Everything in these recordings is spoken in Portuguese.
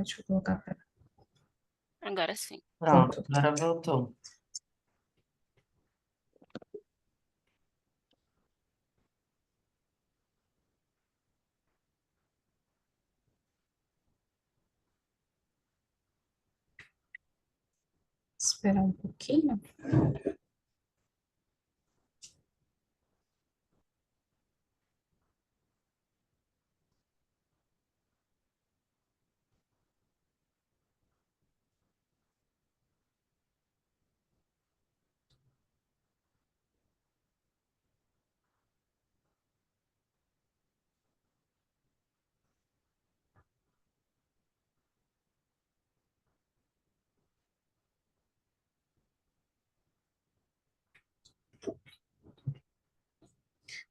deixa eu colocar pra... Agora sim. Pronto, Pronto. agora voltou. Esperar um pouquinho.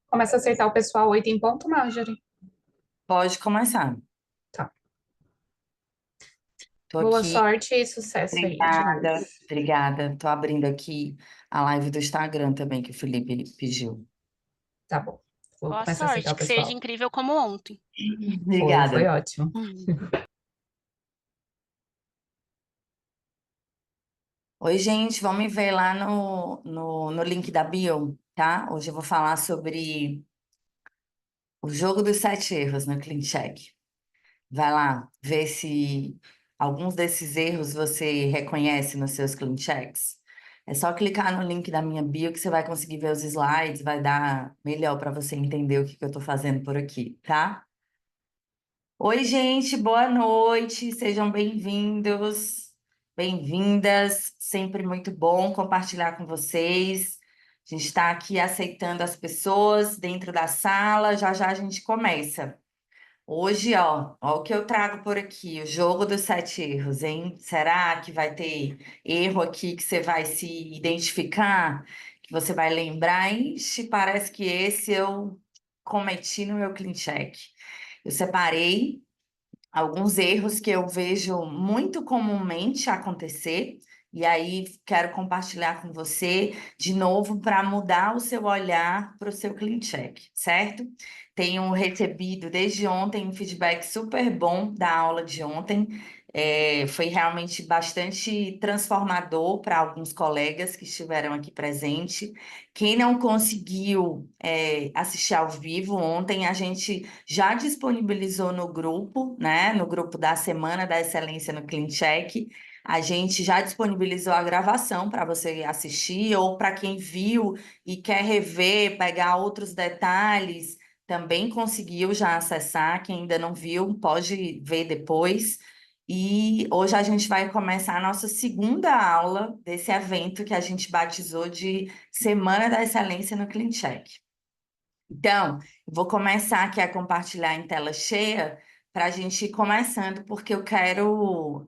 Começa a aceitar o pessoal 8 em ponto, Marjorie. Pode começar. Tá. Tô Boa aqui. sorte e sucesso aí de novo. Obrigada, obrigada. Tô abrindo aqui a live do Instagram também, que o Felipe pediu. Tá bom. Vou Boa começar a aceitar sorte, o que seja pessoal. incrível como ontem. Foi Obrigada. ótimo. Oi, gente, vamos me ver lá no link da bio, tá? Hoje eu vou falar sobre o jogo dos 7 erros no Clean Check. Vai lá ver se alguns desses erros você reconhece nos seus clean checks. É só clicar no link da minha bio que você vai conseguir ver os slides, vai dar melhor para você entender o que eu estou fazendo por aqui, tá? Oi, gente, boa noite, sejam bem-vindos, bem-vindas. Sempre muito bom compartilhar com vocês. A gente está aqui aceitando as pessoas dentro da sala, já já a gente começa. Hoje, ó o que eu trago por aqui, o jogo dos 7 erros, hein? Será que vai ter erro aqui que você vai se identificar, que você vai lembrar? Ixi, parece que esse eu cometi no meu clean check. Eu separei alguns erros que eu vejo muito comumente acontecer, e aí quero compartilhar com você de novo para mudar o seu olhar para o seu clean check, certo? Tenho recebido desde ontem um feedback super bom da aula de ontem. Foi realmente bastante transformador para alguns colegas que estiveram aqui presentes. Quem não conseguiu, assistir ao vivo ontem, a gente já disponibilizou no grupo, né? No grupo da Semana da Excelência no Clean Check. A gente já disponibilizou a gravação para você assistir, ou para quem viu e quer rever, pegar outros detalhes, também conseguiu já acessar. Quem ainda não viu, pode ver depois. E hoje a gente vai começar a nossa segunda aula desse evento que a gente batizou de Semana da Excelência no Clean Check. Então, eu vou começar aqui a compartilhar em tela cheia para a gente ir começando, porque eu quero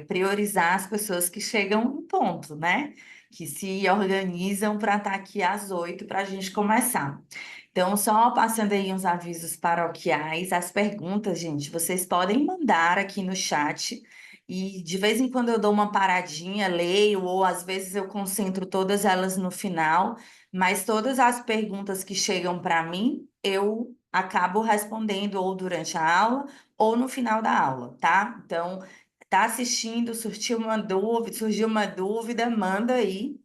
priorizar as pessoas que chegam no ponto, né? Que se organizam para estar aqui às 8 para a gente começar. Então, só passando aí uns avisos paroquiais, as perguntas, gente, vocês podem mandar aqui no chat. E de vez em quando eu dou uma paradinha, leio, ou às vezes eu concentro todas elas no final. Mas todas as perguntas que chegam para mim, eu acabo respondendo ou durante a aula ou no final da aula, tá? Então, tá assistindo, surgiu uma dúvida, manda aí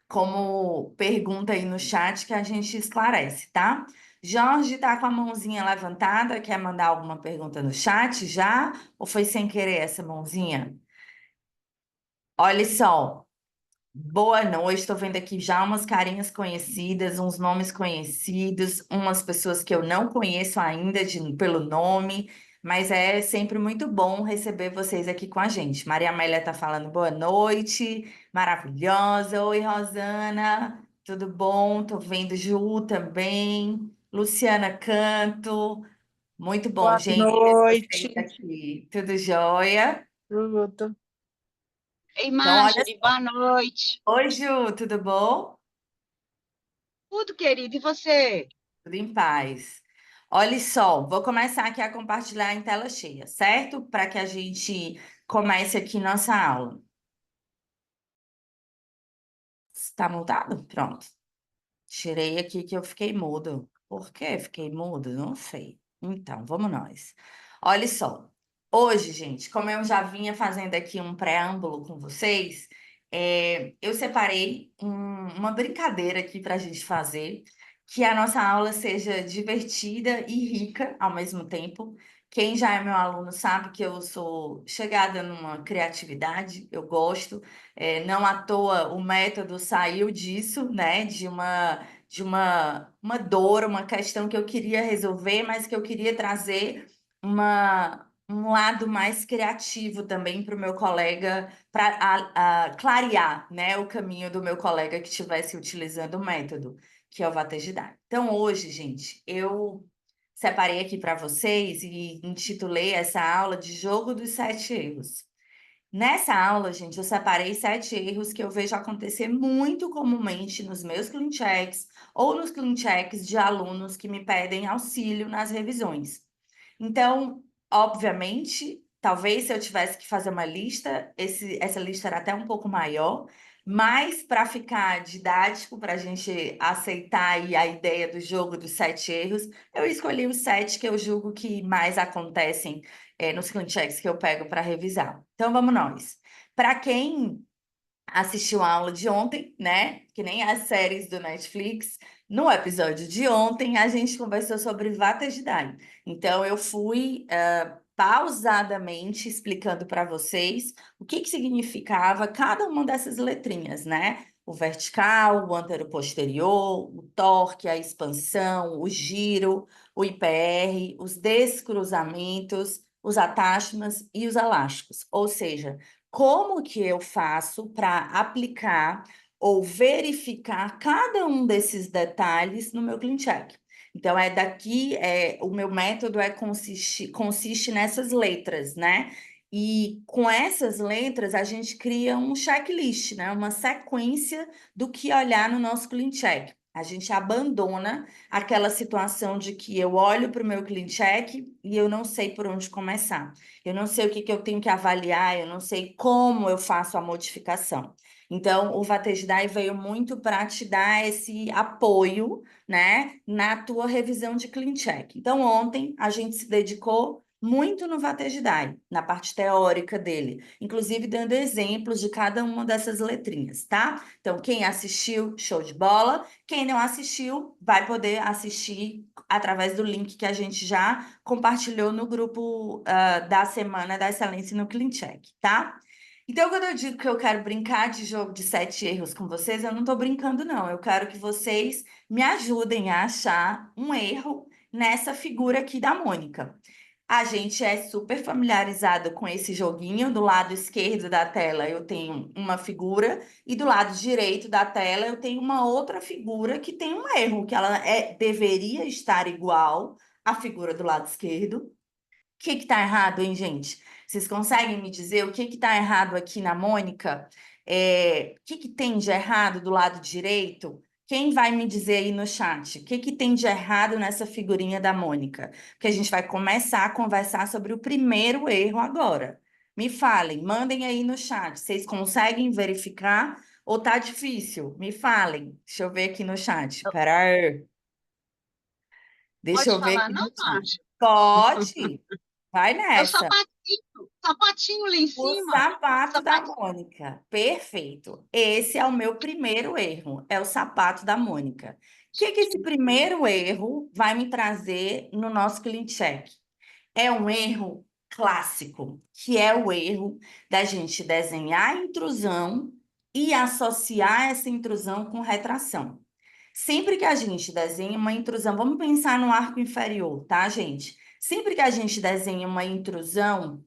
como pergunta aí no chat que a gente esclarece, tá? Jorge tá com a mãozinha levantada, quer mandar alguma pergunta no chat já? Ou foi sem querer essa mãozinha? Olha só. Boa noite, estou vendo aqui já umas carinhas conhecidas, uns nomes conhecidos, umas pessoas que eu não conheço ainda pelo nome, mas é sempre muito bom receber vocês aqui com a gente. Maria Amélia está falando boa noite, maravilhosa. Oi, Rosana, tudo bom? Estou vendo Ju também. Luciana Canto, muito bom, Boa gente, ter vocês noite, aqui. Tudo jóia? tudo. Ei, Então, olha Marjorie, só. boa noite. Oi, Ju, tudo bom? Tudo, querido, e você? Tudo em paz. Olha só, vou começar aqui a compartilhar em tela cheia, certo? Para que a gente comece aqui nossa aula. Está mudado? Pronto. Tirei aqui que eu fiquei mudo. Por que fiquei mudo? Não sei. Então, vamos nós. Olha só. Hoje, gente, como eu já vinha fazendo aqui um preâmbulo com vocês, eu separei uma brincadeira aqui para a gente fazer, que a nossa aula seja divertida e rica ao mesmo tempo. Quem já é meu aluno sabe que eu sou chegada numa criatividade, eu gosto. Não à toa o método saiu disso, né? De uma dor, uma questão que eu queria resolver, mas que eu queria trazer um lado mais criativo também para o meu colega, para clarear, né, o caminho do meu colega que estivesse utilizando o método, que é o Vatejidai. Então, hoje, gente, eu separei aqui para vocês e intitulei essa aula de Jogo dos Sete Erros. Nessa aula, gente, eu separei 7 erros que eu vejo acontecer muito comumente nos meus clean checks ou nos clean checks de alunos que me pedem auxílio nas revisões. Então, obviamente, talvez se eu tivesse que fazer uma lista, essa lista era até um pouco maior, mas para ficar didático, para a gente aceitar aí a ideia do jogo dos 7 erros, eu escolhi os 7 que eu julgo que mais acontecem nos clean checks que eu pego para revisar. Então, vamos nós. Para quem assistiu a aula de ontem, né? Que nem as séries do Netflix. No episódio de ontem, a gente conversou sobre Vatejidai. Então, eu fui pausadamente explicando para vocês o que significava cada uma dessas letrinhas, né? O vertical, o antero-posterior, o torque, a expansão, o giro, o IPR, os descruzamentos, os attachments e os elásticos. Ou seja, como que eu faço para aplicar ou verificar cada um desses detalhes no meu clean check. Então, o meu método consiste nessas letras, né? E com essas letras, a gente cria um checklist, né? Uma sequência do que olhar no nosso clean check. A gente abandona aquela situação de que eu olho para o meu clean check e eu não sei por onde começar. Eu não sei o que eu tenho que avaliar, eu não sei como eu faço a modificação. Então, o Vatejidai veio muito para te dar esse apoio, né, na tua revisão de clean check. Então, ontem a gente se dedicou muito no Vatejidai, na parte teórica dele, inclusive dando exemplos de cada uma dessas letrinhas, tá? Então, quem assistiu, show de bola. Quem não assistiu, vai poder assistir através do link que a gente já compartilhou no grupo da Semana da Excelência no Clean Check, tá? Então, quando eu digo que eu quero brincar de jogo de 7 erros com vocês, eu não estou brincando, não. Eu quero que vocês me ajudem a achar um erro nessa figura aqui da Mônica. A gente é super familiarizado com esse joguinho. Do lado esquerdo da tela eu tenho uma figura e do lado direito da tela eu tenho uma outra figura que tem um erro, que ela deveria estar igual à figura do lado esquerdo. O que está errado, hein, gente? Vocês conseguem me dizer o que está errado aqui na Mônica? O que tem de errado do lado direito? Quem vai me dizer aí no chat? O que tem de errado nessa figurinha da Mônica? Porque a gente vai começar a conversar sobre o primeiro erro agora. Me falem, mandem aí no chat. Vocês conseguem verificar ou tá difícil? Me falem. Deixa eu ver aqui no chat. Peraí. Deixa Pode eu ver falar, aqui não, no chat. Márcia? Pode. Vai É o nessa. sapatinho lá em O cima. sapato da Sapatinho. Mônica. Perfeito. Esse é o meu primeiro erro. É o sapato da Mônica. O que esse primeiro erro vai me trazer no nosso clean check? É um erro clássico, que é o erro da gente desenhar a intrusão e associar essa intrusão com retração. Sempre que a gente desenha uma intrusão, vamos pensar no arco inferior, tá, gente? Sempre que a gente desenha uma intrusão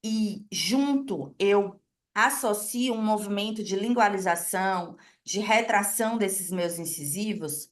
e junto eu associo um movimento de lingualização, de retração desses meus incisivos,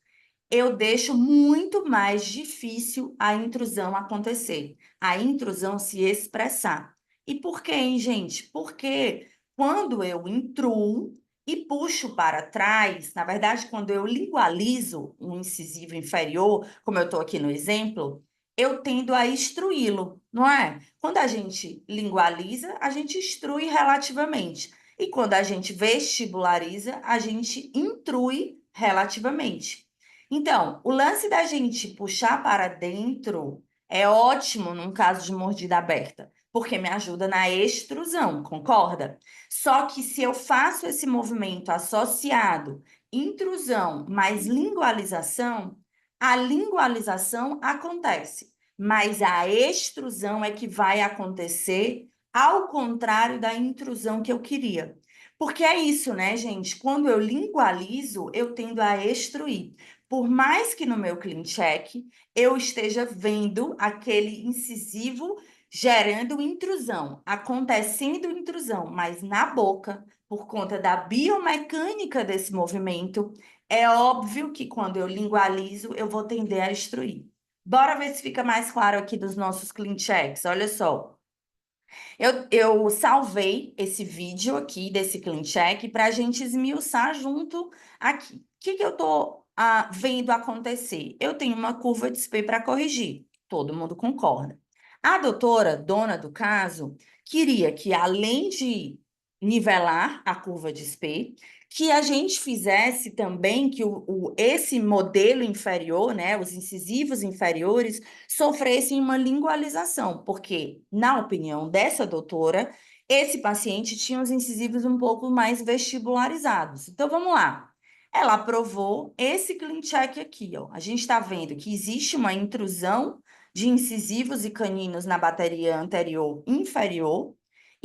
eu deixo muito mais difícil a intrusão acontecer, a intrusão se expressar. E por quê, hein, gente? Porque quando eu intruo e puxo para trás, na verdade, quando eu lingualizo um incisivo inferior, como eu estou aqui no exemplo, eu tendo a instruí-lo, não é? Quando a gente lingualiza, a gente instrui relativamente. E quando a gente vestibulariza, a gente intrui relativamente. Então, o lance da gente puxar para dentro é ótimo num caso de mordida aberta, porque me ajuda na extrusão, concorda? Só que se eu faço esse movimento associado, intrusão mais lingualização, a lingualização acontece, mas a extrusão é que vai acontecer ao contrário da intrusão que eu queria. Porque é isso, né, gente? Quando eu lingualizo, eu tendo a extruir. Por mais que no meu clean check eu esteja vendo aquele incisivo gerando intrusão, acontecendo intrusão, mas na boca, por conta da biomecânica desse movimento, é óbvio que quando eu lingualizo, eu vou tender a extruir. Bora ver se fica mais claro aqui dos nossos clean checks. Olha só. Eu salvei esse vídeo aqui desse clean check para a gente esmiuçar junto aqui. O que eu estou vendo acontecer? Eu tenho uma curva de SP para corrigir, todo mundo concorda. A doutora, dona do caso, queria que, além de nivelar a curva de SP, que a gente fizesse também que esse modelo inferior, né, os incisivos inferiores, sofressem uma lingualização, porque, na opinião dessa doutora, esse paciente tinha os incisivos um pouco mais vestibularizados. Então, vamos lá. Ela aprovou esse clean check aqui, ó. A gente está vendo que existe uma intrusão de incisivos e caninos na bateria anterior inferior,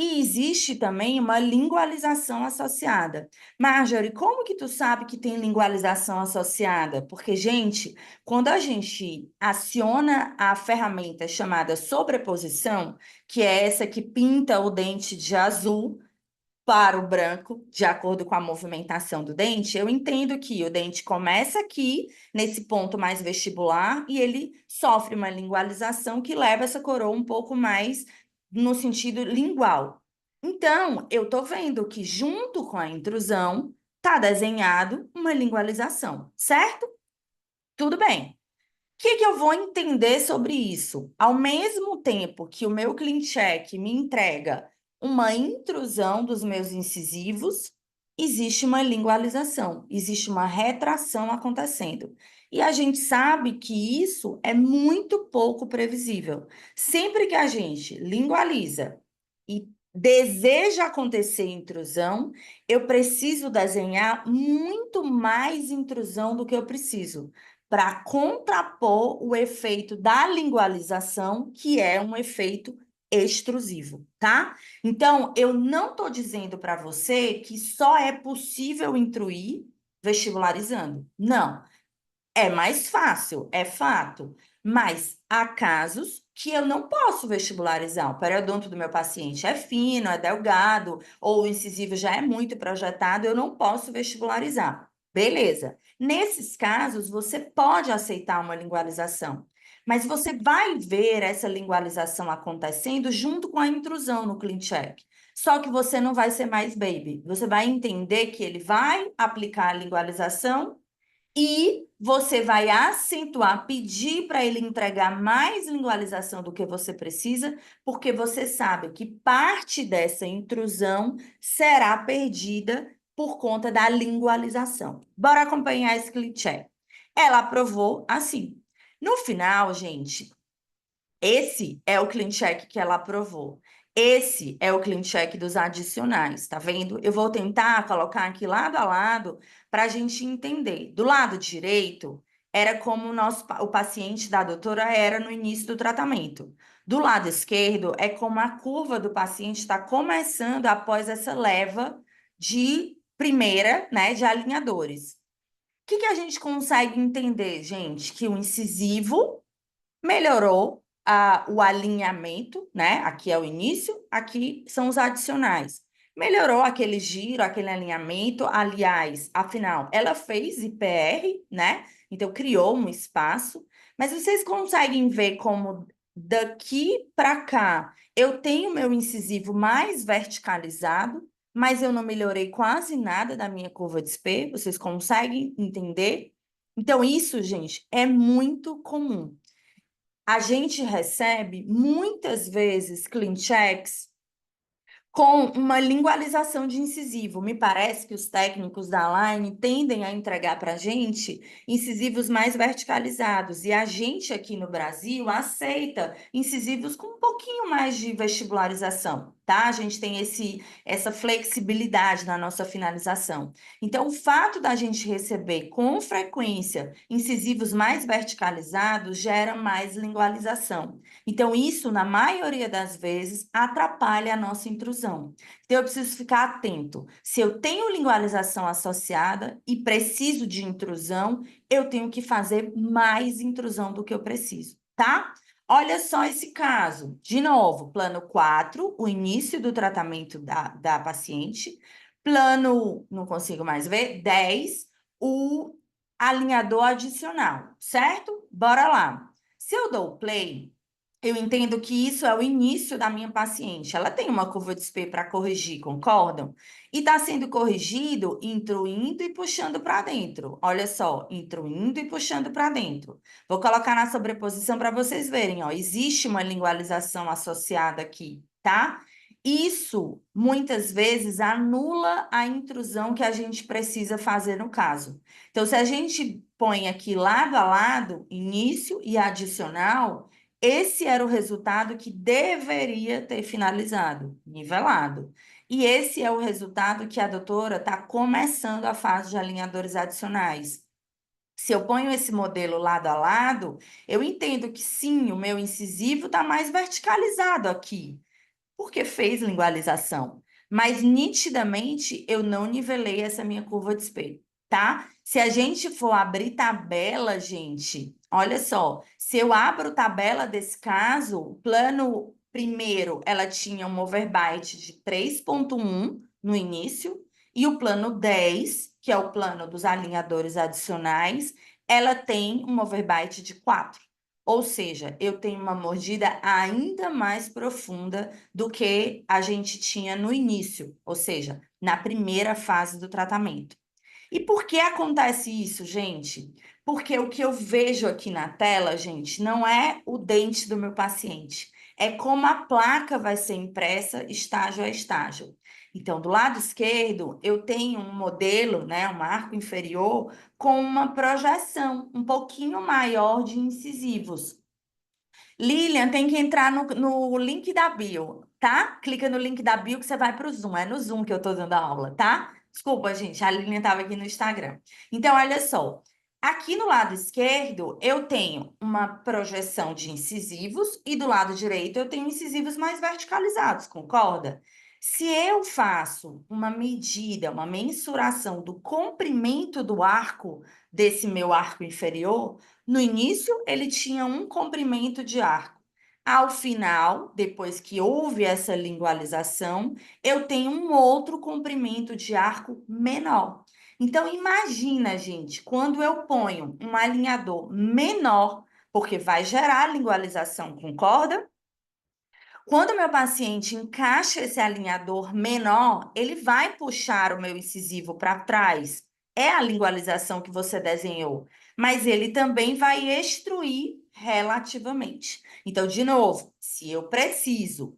e existe também uma lingualização associada. Marjorie, como que tu sabe que tem lingualização associada? Porque, gente, quando a gente aciona a ferramenta chamada sobreposição, que é essa que pinta o dente de azul para o branco, de acordo com a movimentação do dente, eu entendo que o dente começa aqui, nesse ponto mais vestibular, e ele sofre uma lingualização que leva essa coroa um pouco mais no sentido lingual. Então, eu estou vendo que junto com a intrusão, está desenhado uma lingualização, certo? Tudo bem. O que eu vou entender sobre isso? Ao mesmo tempo que o meu clean check me entrega uma intrusão dos meus incisivos, existe uma lingualização, existe uma retração acontecendo. E a gente sabe que isso é muito pouco previsível. Sempre que a gente lingualiza e deseja acontecer intrusão, eu preciso desenhar muito mais intrusão do que eu preciso para contrapor o efeito da lingualização, que é um efeito extrusivo, tá? Então, eu não estou dizendo para você que só é possível intruir vestibularizando. Não. É mais fácil, é fato. Mas há casos que eu não posso vestibularizar. O periodonto do meu paciente é fino, é delgado, ou o incisivo já é muito projetado, eu não posso vestibularizar. Beleza. Nesses casos, você pode aceitar uma lingualização, mas você vai ver essa lingualização acontecendo junto com a intrusão no clean check. Só que você não vai ser mais baby. Você vai entender que ele vai aplicar a lingualização e você vai acentuar, pedir para ele entregar mais lingualização do que você precisa, porque você sabe que parte dessa intrusão será perdida por conta da lingualização. Bora acompanhar esse clean check. Ela aprovou assim. No final, gente, esse é o clean check que ela aprovou. Esse é o clean check dos adicionais, tá vendo? Eu vou tentar colocar aqui lado a lado para a gente entender. Do lado direito, era como o paciente da doutora era no início do tratamento. Do lado esquerdo, é como a curva do paciente está começando após essa leva de primeira, né, de alinhadores. O que a gente consegue entender, gente? Que o incisivo melhorou o alinhamento, né? Aqui é o início, aqui são os adicionais. Melhorou aquele giro, aquele alinhamento. Aliás, afinal, ela fez IPR, né? Então, criou um espaço. Mas vocês conseguem ver como daqui para cá eu tenho meu incisivo mais verticalizado, mas eu não melhorei quase nada da minha curva de SP. Vocês conseguem entender? Então, isso, gente, é muito comum. A gente recebe muitas vezes clean checks com uma lingualização de incisivo. Me parece que os técnicos da Align tendem a entregar para a gente incisivos mais verticalizados, e a gente aqui no Brasil aceita incisivos com um pouquinho mais de vestibularização, tá? A gente tem essa flexibilidade na nossa finalização. Então, o fato da gente receber com frequência incisivos mais verticalizados gera mais lingualização. Então, isso, na maioria das vezes, atrapalha a nossa intrusão. Então, eu preciso ficar atento. Se eu tenho lingualização associada e preciso de intrusão, eu tenho que fazer mais intrusão do que eu preciso, tá? Olha só esse caso. De novo, plano 4, o início do tratamento da paciente. Plano, não consigo mais ver, 10, o alinhador adicional, certo? Bora lá. Se eu dou play, eu entendo que isso é o início da minha paciente. Ela tem uma curva de SP para corrigir, concordam? E está sendo corrigido intruindo e puxando para dentro. Olha só, intruindo e puxando para dentro. Vou colocar na sobreposição para vocês verem, ó. Existe uma lingualização associada aqui, tá? Isso, muitas vezes, anula a intrusão que a gente precisa fazer no caso. Então, se a gente põe aqui lado a lado, início e adicional, esse era o resultado que deveria ter finalizado, nivelado. E esse é o resultado que a doutora está começando a fase de alinhadores adicionais. Se eu ponho esse modelo lado a lado, eu entendo que sim, o meu incisivo está mais verticalizado aqui, porque fez lingualização. Mas nitidamente eu não nivelei essa minha curva de espelho, tá? Se a gente for abrir tabela, gente, olha só, se eu abro tabela desse caso, o plano primeiro, ela tinha um overbite de 3,1 no início, e o plano 10, que é o plano dos alinhadores adicionais, ela tem um overbite de 4. Ou seja, eu tenho uma mordida ainda mais profunda do que a gente tinha no início, ou seja, na primeira fase do tratamento. E por que acontece isso, gente? Porque o que eu vejo aqui na tela, gente, não é o dente do meu paciente, é como a placa vai ser impressa estágio a estágio. Então, do lado esquerdo, eu tenho um modelo, né, um arco inferior, com uma projeção um pouquinho maior de incisivos. Lilian, tem que entrar no link da bio, tá? Clica no link da bio que você vai para o Zoom. É no Zoom que eu estou dando a aula, tá? Desculpa, gente, a Lilian estava aqui no Instagram. Então, olha só. Aqui no lado esquerdo, eu tenho uma projeção de incisivos e do lado direito eu tenho incisivos mais verticalizados, concorda? Se eu faço uma medida, uma mensuração do comprimento do arco desse meu arco inferior, no início, ele tinha um comprimento de arco. Ao final, depois que houve essa lingualização, eu tenho um outro comprimento de arco menor. Então, imagina, gente, quando eu ponho um alinhador menor, porque vai gerar lingualização, concorda? Quando o meu paciente encaixa esse alinhador menor, ele vai puxar o meu incisivo para trás. É a lingualização que você desenhou, mas ele também vai extruir relativamente. Então, de novo, se eu preciso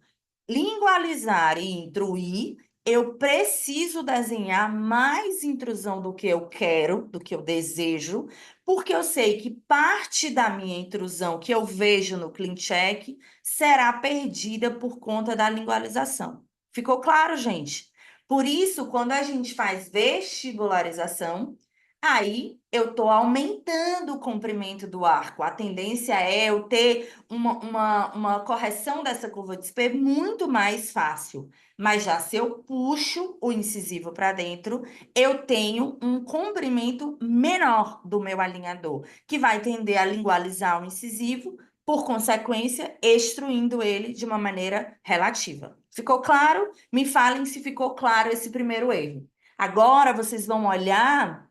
lingualizar e intruir, eu preciso desenhar mais intrusão do que eu quero, do que eu desejo, porque eu sei que parte da minha intrusão que eu vejo no ClinCheck será perdida por conta da lingualização. Ficou claro, gente? Por isso, quando a gente faz vestibularização, aí eu estou aumentando o comprimento do arco. A tendência é eu ter uma correção dessa curva de SP muito mais fácil. Mas já se eu puxo o incisivo para dentro, eu tenho um comprimento menor do meu alinhador, que vai tender a lingualizar o incisivo, por consequência, extruindo ele de uma maneira relativa. Ficou claro? Me falem se ficou claro esse primeiro erro. Agora vocês vão olhar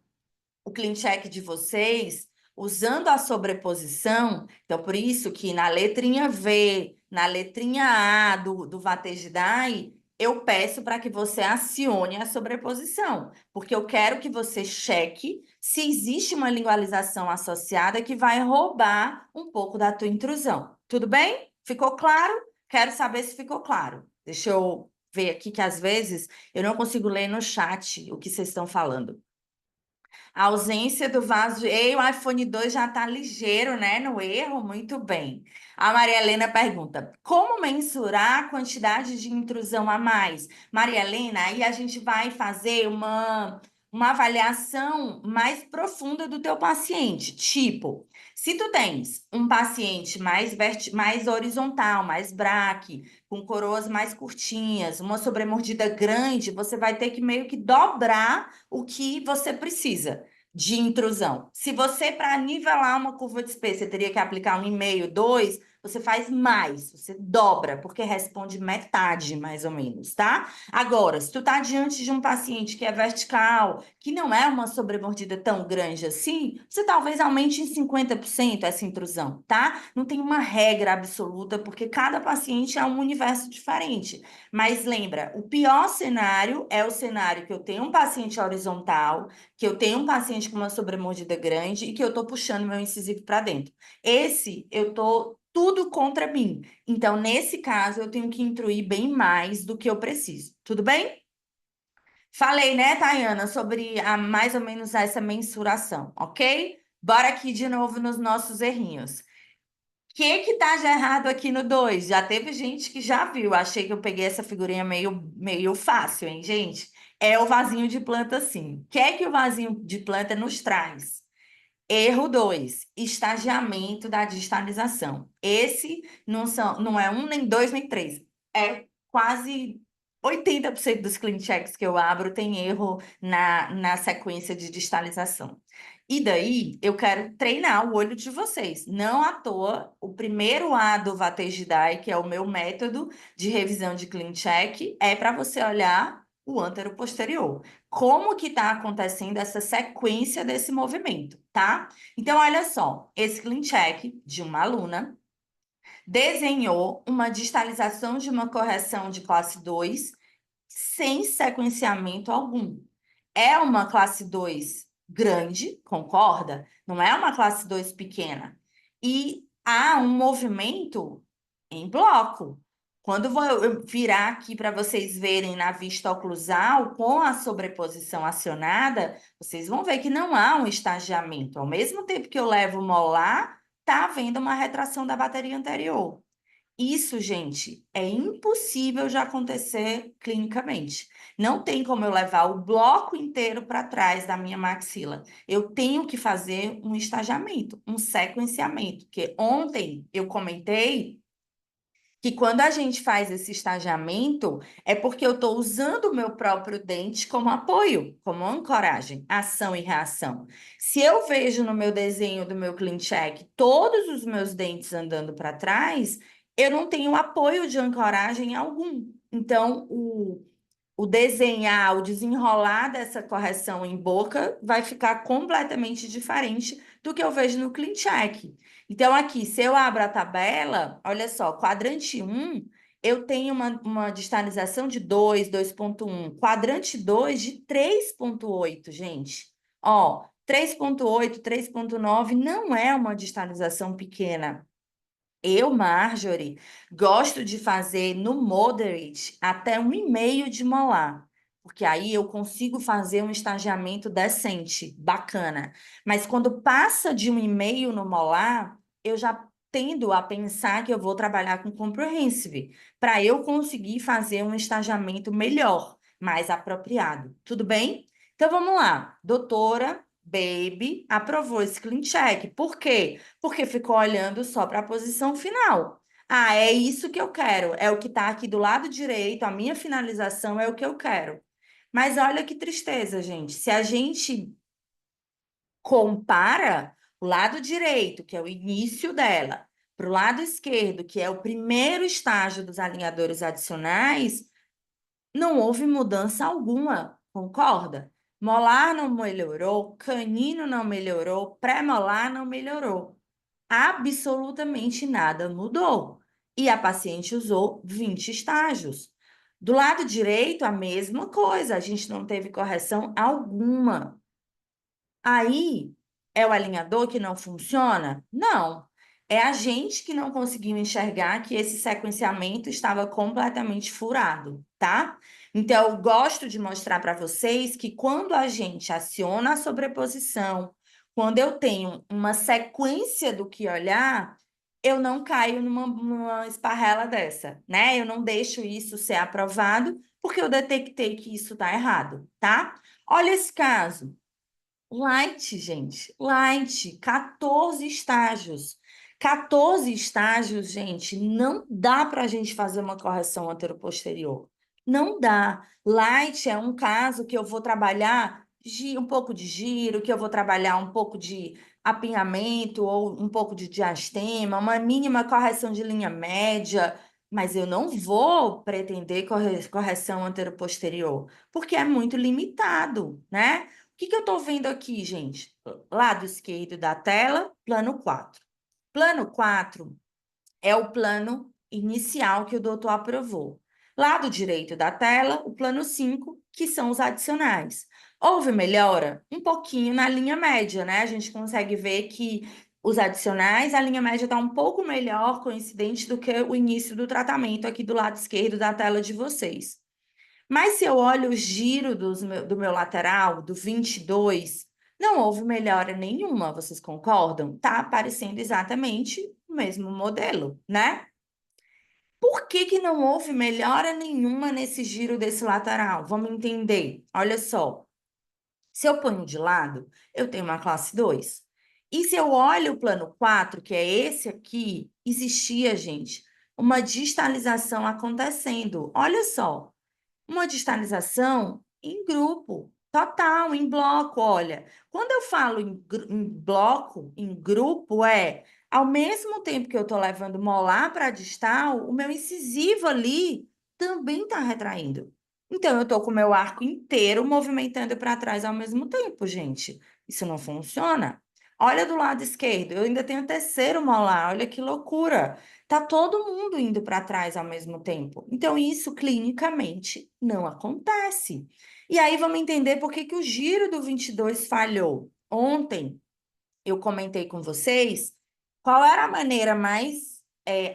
o ClinCheck de vocês usando a sobreposição. Então, por isso que na letrinha V, na letrinha A do Vatejidai, eu peço para que você acione a sobreposição, porque eu quero que você cheque se existe uma lingualização associada que vai roubar um pouco da tua intrusão. Tudo bem? Ficou claro? Quero saber se ficou claro. Deixa eu ver aqui que às vezes eu não consigo ler no chat o que vocês estão falando. A ausência do vaso. Ei, o iPhone 2 já está ligeiro, né? No erro, muito bem. A Maria Helena pergunta: como mensurar a quantidade de intrusão a mais? Maria Helena, aí a gente vai fazer uma avaliação mais profunda do teu paciente. Tipo, se tu tens um paciente mais horizontal, mais braque, com coroas mais curtinhas, uma sobremordida grande, você vai ter que meio que dobrar o que você precisa de intrusão. Se você, para nivelar uma curva de espelho, você teria que aplicar 1,5, 2, você faz mais, você dobra, porque responde metade, mais ou menos, tá? Agora, se tu tá diante de um paciente que é vertical, que não é uma sobremordida tão grande assim, você talvez aumente em 50% essa intrusão, tá? Não tem uma regra absoluta, porque cada paciente é um universo diferente. Mas lembra, o pior cenário é o cenário que eu tenho um paciente horizontal, que eu tenho um paciente com uma sobremordida grande e que eu tô puxando meu incisivo para dentro. Esse, eu tô tudo contra mim. Então, nesse caso, eu tenho que intruir bem mais do que eu preciso. Tudo bem? Falei, né, Tayana, sobre mais ou menos essa mensuração, ok? Bora aqui de novo nos nossos errinhos. O que tá de errado aqui no 2? Já teve gente que já viu. Achei que eu peguei essa figurinha meio fácil, hein, gente? É o vasinho de planta, sim. O que é que o vasinho de planta nos traz? Erro 2, estagiamento da distalização. Esse não é um, nem dois, nem três. É quase 80% dos clean checks que eu abro tem erro na sequência de distalização. E daí, eu quero treinar o olho de vocês. Não à toa, o primeiro A do Vatejidai, que é o meu método de revisão de clean check, é para você olhar o antero-posterior. Como que está acontecendo essa sequência desse movimento, tá? Então, olha só, esse clean check de uma aluna desenhou uma distalização de uma correção de classe 2 sem sequenciamento algum. É uma classe 2 grande, concorda? Não é uma classe 2 pequena. E há um movimento em bloco. Quando eu virar aqui para vocês verem na vista oclusal, com a sobreposição acionada, vocês vão ver que não há um estagiamento. Ao mesmo tempo que eu levo o molar, está havendo uma retração da bateria anterior. Isso, gente, é impossível de acontecer clinicamente. Não tem como eu levar o bloco inteiro para trás da minha maxila. Eu tenho que fazer um estagiamento, um sequenciamento, que ontem eu comentei que quando a gente faz esse estagiamento, é porque eu estou usando o meu próprio dente como apoio, como ancoragem, ação e reação. Se eu vejo no meu desenho do meu clean check todos os meus dentes andando para trás, eu não tenho apoio de ancoragem algum. Então, o desenhar, o desenrolar dessa correção em boca vai ficar completamente diferente do que eu vejo no clean check. Então, aqui, se eu abro a tabela, olha só, quadrante 1, eu tenho uma distalização de 2, 2,1. Quadrante 2 de 3,8, gente. Ó, 3,8, 3,9 não é uma distalização pequena. Eu, Marjorie, gosto de fazer no moderate até 1,5 de molar, porque aí eu consigo fazer um estagiamento decente, bacana. Mas quando passa de 1,5 no molar, eu já tendo a pensar que eu vou trabalhar com comprehensive, para eu conseguir fazer um estagiamento melhor, mais apropriado. Tudo bem? Então vamos lá, doutora. Baby aprovou esse clean check. Por quê? Porque ficou olhando só para a posição final. Ah, é isso que eu quero. É o que está aqui do lado direito, a minha finalização é o que eu quero. Mas olha que tristeza, gente. Se a gente compara o lado direito, que é o início dela, para o lado esquerdo, que é o primeiro estágio dos alinhadores adicionais, não houve mudança alguma, concorda? Molar não melhorou, canino não melhorou, pré-molar não melhorou. Absolutamente nada mudou. E a paciente usou 20 estágios. Do lado direito, a mesma coisa, a gente não teve correção alguma. Aí, é o alinhador que não funciona? Não. É a gente que não conseguiu enxergar que esse sequenciamento estava completamente furado, tá? Então, eu gosto de mostrar para vocês que quando a gente aciona a sobreposição, quando eu tenho uma sequência do que olhar, eu não caio numa esparrela dessa, né? Eu não deixo isso ser aprovado, porque eu detectei que isso está errado, tá? Olha esse caso. Light, gente, light, 14 estágios. 14 estágios, gente, não dá para a gente fazer uma correção anteroposterior. Não dá. Light é um caso que eu vou trabalhar um pouco de giro, que eu vou trabalhar um pouco de apinhamento ou um pouco de diastema, uma mínima correção de linha média, mas eu não vou pretender correção anteroposterior, porque é muito limitado, né? O que eu estou vendo aqui, gente? Lado esquerdo da tela, plano 4. Plano 4 é o plano inicial que o doutor aprovou. Lado direito da tela, o plano 5, que são os adicionais. Houve melhora? Um pouquinho na linha média, né? A gente consegue ver que os adicionais, a linha média está um pouco melhor, coincidente, do que o início do tratamento aqui do lado esquerdo da tela de vocês. Mas se eu olho o giro do meu lateral, do 22, não houve melhora nenhuma, vocês concordam? Tá aparecendo exatamente o mesmo modelo, né? Por que que não houve melhora nenhuma nesse giro desse lateral? Vamos entender. Olha só. Se eu ponho de lado, eu tenho uma classe 2. E se eu olho o plano 4, que é esse aqui, existia, gente, uma distalização acontecendo. Olha só. Uma distalização em grupo, total, em bloco. Olha, quando eu falo em bloco, em grupo, ao mesmo tempo que eu estou levando molar para distal, o meu incisivo ali também está retraindo. Então, eu estou com o meu arco inteiro movimentando para trás ao mesmo tempo, gente. Isso não funciona. Olha do lado esquerdo, eu ainda tenho terceiro molar, olha que loucura. Tá todo mundo indo para trás ao mesmo tempo. Então, isso clinicamente não acontece. E aí vamos entender por que que o giro do 22 falhou. Ontem eu comentei com vocês qual era a maneira mais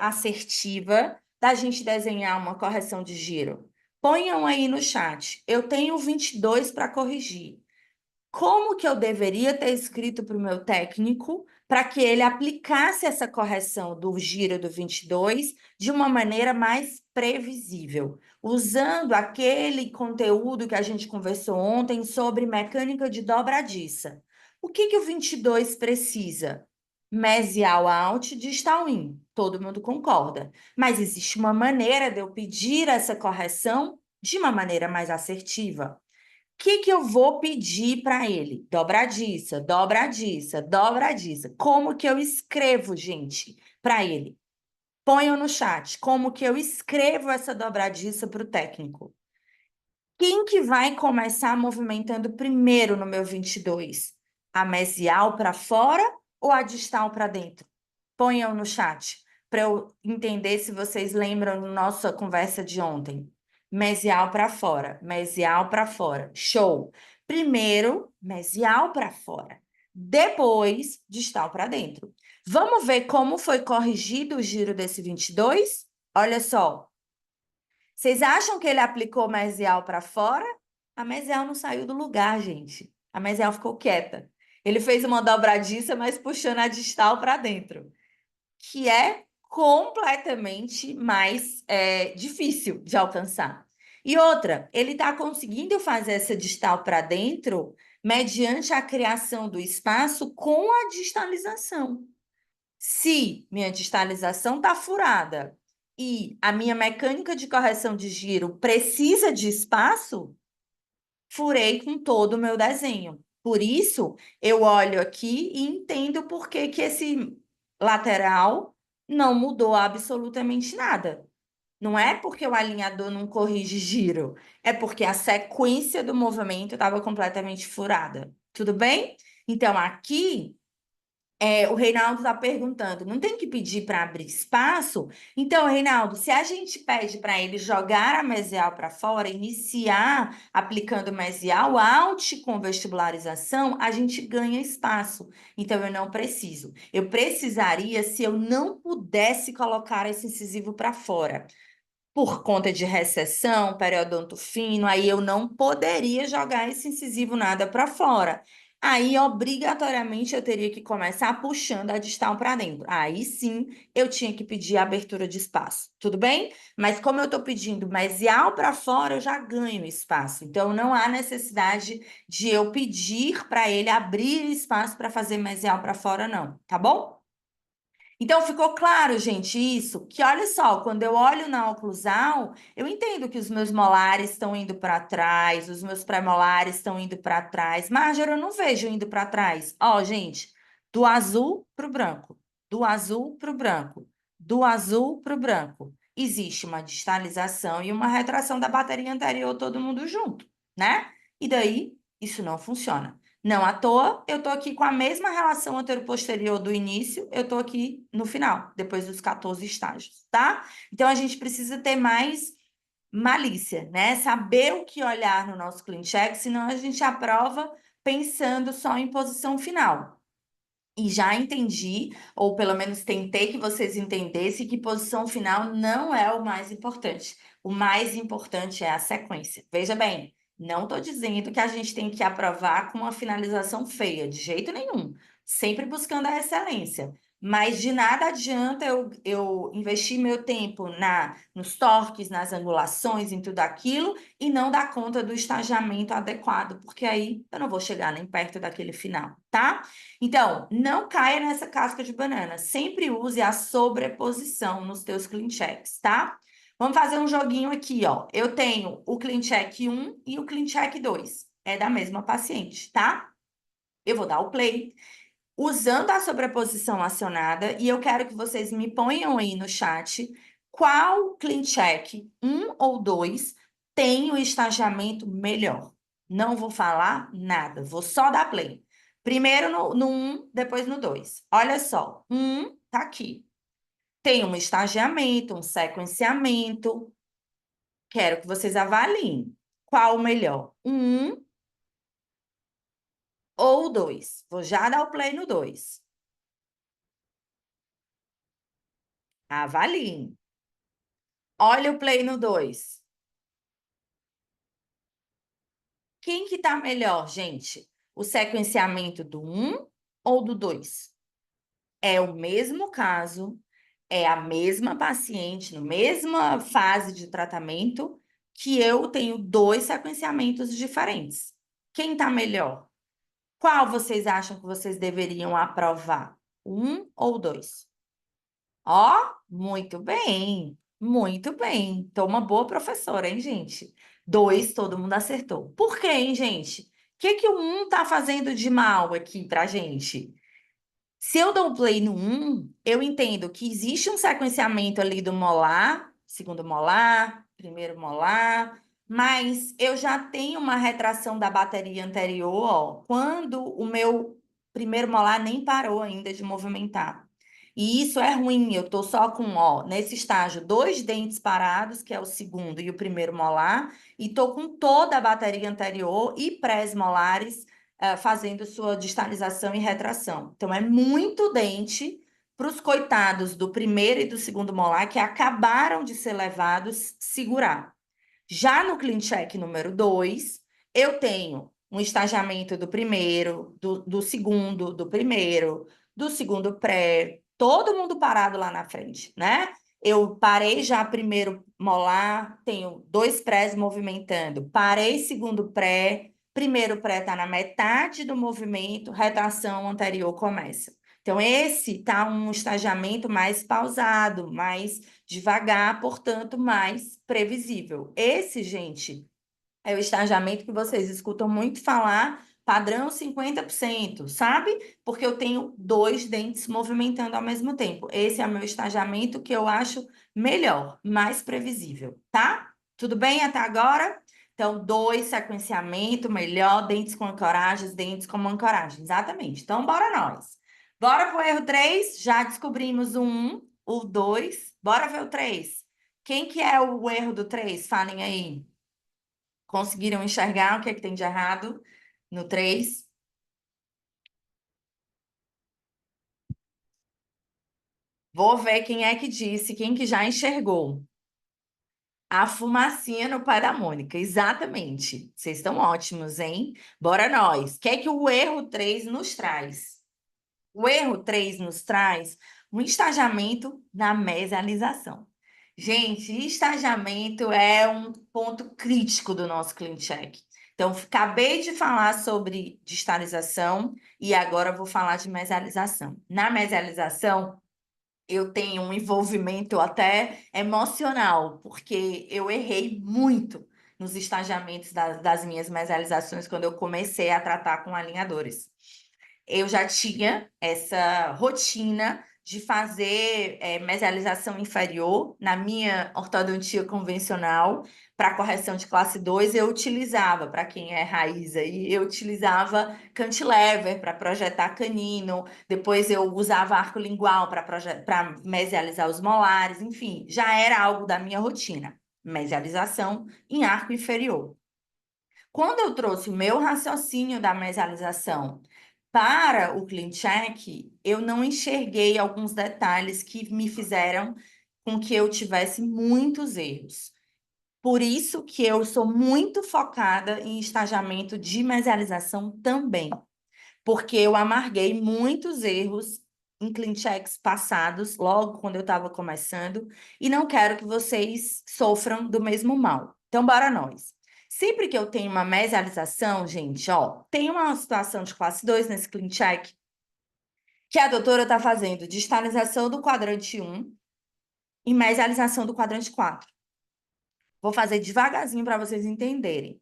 assertiva da gente desenhar uma correção de giro. Ponham aí no chat. Eu tenho 22 para corrigir. Como que eu deveria ter escrito para o meu técnico para que ele aplicasse essa correção do giro do 22 de uma maneira mais previsível, usando aquele conteúdo que a gente conversou ontem sobre mecânica de dobradiça. O que que o 22 precisa? Mesial out, distal in. Todo mundo concorda. Mas existe uma maneira de eu pedir essa correção de uma maneira mais assertiva. O que que eu vou pedir para ele? Dobradiça, dobradiça, dobradiça. Como que eu escrevo, gente, para ele? Ponham no chat como que eu escrevo essa dobradiça para o técnico. Quem que vai começar movimentando primeiro no meu 22? A mesial para fora ou a distal para dentro? Ponham no chat para eu entender se vocês lembram da nossa conversa de ontem. Mesial para fora, mesial para fora. Show! Primeiro, mesial para fora. Depois, distal para dentro. Vamos ver como foi corrigido o giro desse 22? Olha só. Vocês acham que ele aplicou mesial para fora? A mesial não saiu do lugar, gente. A mesial ficou quieta. Ele fez uma dobradiça, mas puxando a distal para dentro, que é completamente mais difícil de alcançar. E outra, ele está conseguindo fazer essa distal para dentro mediante a criação do espaço com a distalização. Se minha distalização está furada e a minha mecânica de correção de giro precisa de espaço, furei com todo o meu desenho. Por isso, eu olho aqui e entendo por que que esse lateral não mudou absolutamente nada. Não é porque o alinhador não corrige giro, é porque a sequência do movimento estava completamente furada. Tudo bem? Então, aqui O Reinaldo está perguntando, não tem que pedir para abrir espaço? Então, Reinaldo, se a gente pede para ele jogar a mesial para fora, iniciar aplicando mesial, alt com vestibularização, a gente ganha espaço. Então, eu não preciso. Eu precisaria se eu não pudesse colocar esse incisivo para fora. Por conta de recessão, periodonto fino, aí eu não poderia jogar esse incisivo nada para fora. Aí, obrigatoriamente, eu teria que começar puxando a distal para dentro. Aí sim, eu tinha que pedir a abertura de espaço. Tudo bem? Mas como eu estou pedindo mesial para fora, eu já ganho espaço. Então, não há necessidade de eu pedir para ele abrir espaço para fazer mesial para fora, não. Tá bom? Então, ficou claro, gente, isso? Que olha só, quando eu olho na oclusal, eu entendo que os meus molares estão indo para trás, os meus pré-molares estão indo para trás. Marjorie, eu não vejo indo para trás. Ó, gente, do azul para o branco, do azul para o branco, do azul para o branco. Existe uma distalização e uma retração da bateria anterior, todo mundo junto, né? E daí, isso não funciona. Não à toa, eu estou aqui com a mesma relação anteroposterior do início, eu estou aqui no final, depois dos 14 estágios, tá? Então, a gente precisa ter mais malícia, né? Saber o que olhar no nosso clean check, senão a gente aprova pensando só em posição final. E já entendi, ou pelo menos tentei que vocês entendessem, que posição final não é o mais importante. O mais importante é a sequência. Veja bem, não estou dizendo que a gente tem que aprovar com uma finalização feia, de jeito nenhum. Sempre buscando a excelência. Mas de nada adianta eu investir meu tempo nos torques, nas angulações, em tudo aquilo, e não dar conta do estagiamento adequado, porque aí eu não vou chegar nem perto daquele final, tá? Então, não caia nessa casca de banana. Sempre use a sobreposição nos teus clean checks, tá? Vamos fazer um joguinho aqui, ó. Eu tenho o clean check 1 e o clean check 2. É da mesma paciente, tá? Eu vou dar o play usando a sobreposição acionada e eu quero que vocês me ponham aí no chat qual clean check 1 ou 2 tem o estagiamento melhor. Não vou falar nada, vou só dar play. Primeiro no 1, depois no 2. Olha só, 1 tá aqui. Tem um estagiamento, um sequenciamento. Quero que vocês avaliem. Qual o melhor? 1 ou 2? Vou já dar o play no 2. Avaliem. Olha o play no 2. Quem que tá melhor, gente? O sequenciamento do 1 ou do 2? É o mesmo caso, é a mesma paciente, na mesma fase de tratamento, que eu tenho 2 sequenciamentos diferentes. Quem tá melhor? Qual vocês acham que vocês deveriam aprovar? 1 ou 2? Ó, muito bem, muito bem. Tô uma boa professora, hein, gente? 2, todo mundo acertou. Por quê, hein, gente? O que o 1 tá fazendo de mal aqui pra gente? Se eu dou play no 1, eu entendo que existe um sequenciamento ali do molar, segundo molar, primeiro molar, mas eu já tenho uma retração da bateria anterior, ó, quando o meu primeiro molar nem parou ainda de movimentar. E isso é ruim, eu tô só com, ó, nesse estágio, 2 dentes parados, que é o segundo e o primeiro molar, e tô com toda a bateria anterior e pré-molares fazendo sua distalização e retração. Então, é muito dente para os coitados do primeiro e do segundo molar que acabaram de ser levados segurar. Já no clean check número 2, eu tenho um estagiamento do primeiro, do segundo, do segundo pré, todo mundo parado lá na frente, né? Eu parei já primeiro molar, tenho 2 prés movimentando, parei segundo pré, primeiro pré está na metade do movimento, retração anterior começa. Então, esse tá um estagiamento mais pausado, mais devagar, portanto, mais previsível. Esse, gente, é o estagiamento que vocês escutam muito falar, padrão 50%, sabe? Porque eu tenho 2 dentes movimentando ao mesmo tempo. Esse é o meu estagiamento que eu acho melhor, mais previsível, tá? Tudo bem até agora? Então, 2, sequenciamento, melhor, dentes com ancoragens, dentes com ancoragem. Exatamente. Então, bora nós. Bora pro erro 3? Já descobrimos o 1, o 2. Bora ver o 3. Quem que é o erro do 3? Falem aí. Conseguiram enxergar o que é que tem de errado no 3? Vou ver quem é que disse, quem que já enxergou. A fumacinha no pai da Mônica, exatamente. Vocês estão ótimos, hein? Bora nós. O que é que o erro 3 nos traz? O erro 3 nos traz um estagiamento na mesialização. Gente, estagiamento é um ponto crítico do nosso Clean Check. Então, acabei de falar sobre digitalização e agora vou falar de mesialização. Na mesialização, eu tenho um envolvimento até emocional, porque eu errei muito nos estagiamentos das minhas mesializações quando eu comecei a tratar com alinhadores. Eu já tinha essa rotina de fazer mesialização inferior na minha ortodontia convencional. Para correção de classe 2, eu utilizava, para quem é raiz aí, eu utilizava cantilever para projetar canino, depois eu usava arco lingual para mesializar os molares, enfim, já era algo da minha rotina. Mesialização em arco inferior. Quando eu trouxe o meu raciocínio da mesialização para o Clean Check, eu não enxerguei alguns detalhes que me fizeram com que eu tivesse muitos erros. Por isso que eu sou muito focada em estagiamento de mesialização também, porque eu amarguei muitos erros em Clean Checks passados, logo quando eu estava começando, e não quero que vocês sofram do mesmo mal. Então, bora nós. Sempre que eu tenho uma mesialização, gente, ó, tem uma situação de classe 2 nesse Clean Check, que a doutora está fazendo distalização do quadrante 1 e mesialização do quadrante 4. Vou fazer devagarzinho para vocês entenderem.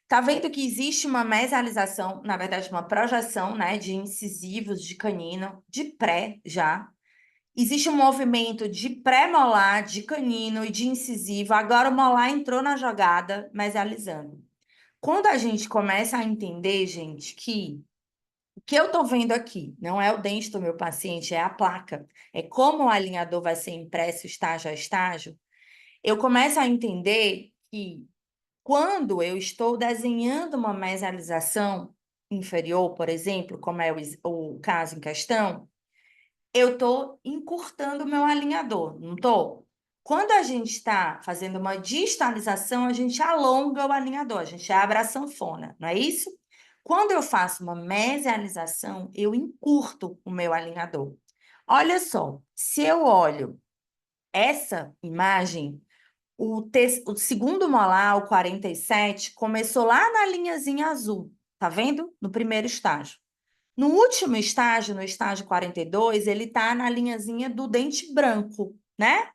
Tá vendo que existe uma mesialização, na verdade, uma projeção, né, de incisivos de canino, de pré já. Existe um movimento de pré-molar, de canino e de incisivo. Agora o molar entrou na jogada, mesializando. Quando a gente começa a entender, gente, que o que eu tô vendo aqui não é o dente do meu paciente, é a placa, é como o alinhador vai ser impresso estágio a estágio, eu começo a entender que quando eu estou desenhando uma mesialização inferior, por exemplo, como é o caso em questão, eu estou encurtando o meu alinhador, não estou? Quando a gente está fazendo uma distalização, a gente alonga o alinhador, a gente abre a sanfona, não é isso? Quando eu faço uma mesialização, eu encurto o meu alinhador. Olha só, se eu olho essa imagem, o segundo molar, o 47, começou lá na linhazinha azul, tá vendo? No primeiro estágio. No último estágio, no estágio 42, ele está na linhazinha do dente branco, né?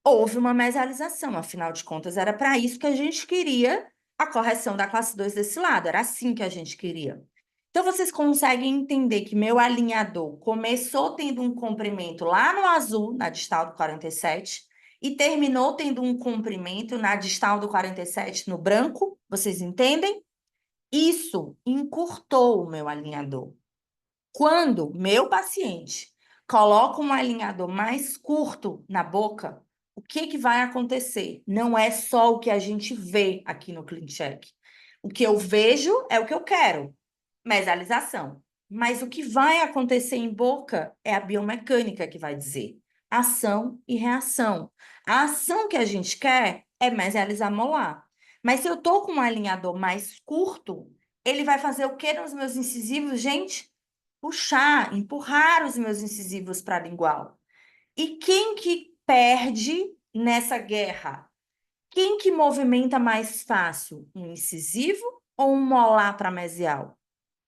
Houve uma mesialização, afinal de contas, era para isso que a gente queria a correção da classe 2 desse lado, era assim que a gente queria. Então, vocês conseguem entender que meu alinhador começou tendo um comprimento lá no azul, na distal do 47, e terminou tendo um comprimento na distal do 47 no branco, vocês entendem? Isso encurtou o meu alinhador. Quando meu paciente coloca um alinhador mais curto na boca, o que que vai acontecer? Não é só o que a gente vê aqui no Clean Check. O que eu vejo é o que eu quero, mesialização. Mas o que vai acontecer em boca é a biomecânica que vai dizer ação e reação. A ação que a gente quer é mesializar molar. Mas se eu estou com um alinhador mais curto, ele vai fazer o que nos meus incisivos, gente? Puxar, empurrar os meus incisivos para a lingual. E quem que perde nessa guerra? Quem que movimenta mais fácil? Um incisivo ou um molar para mesial?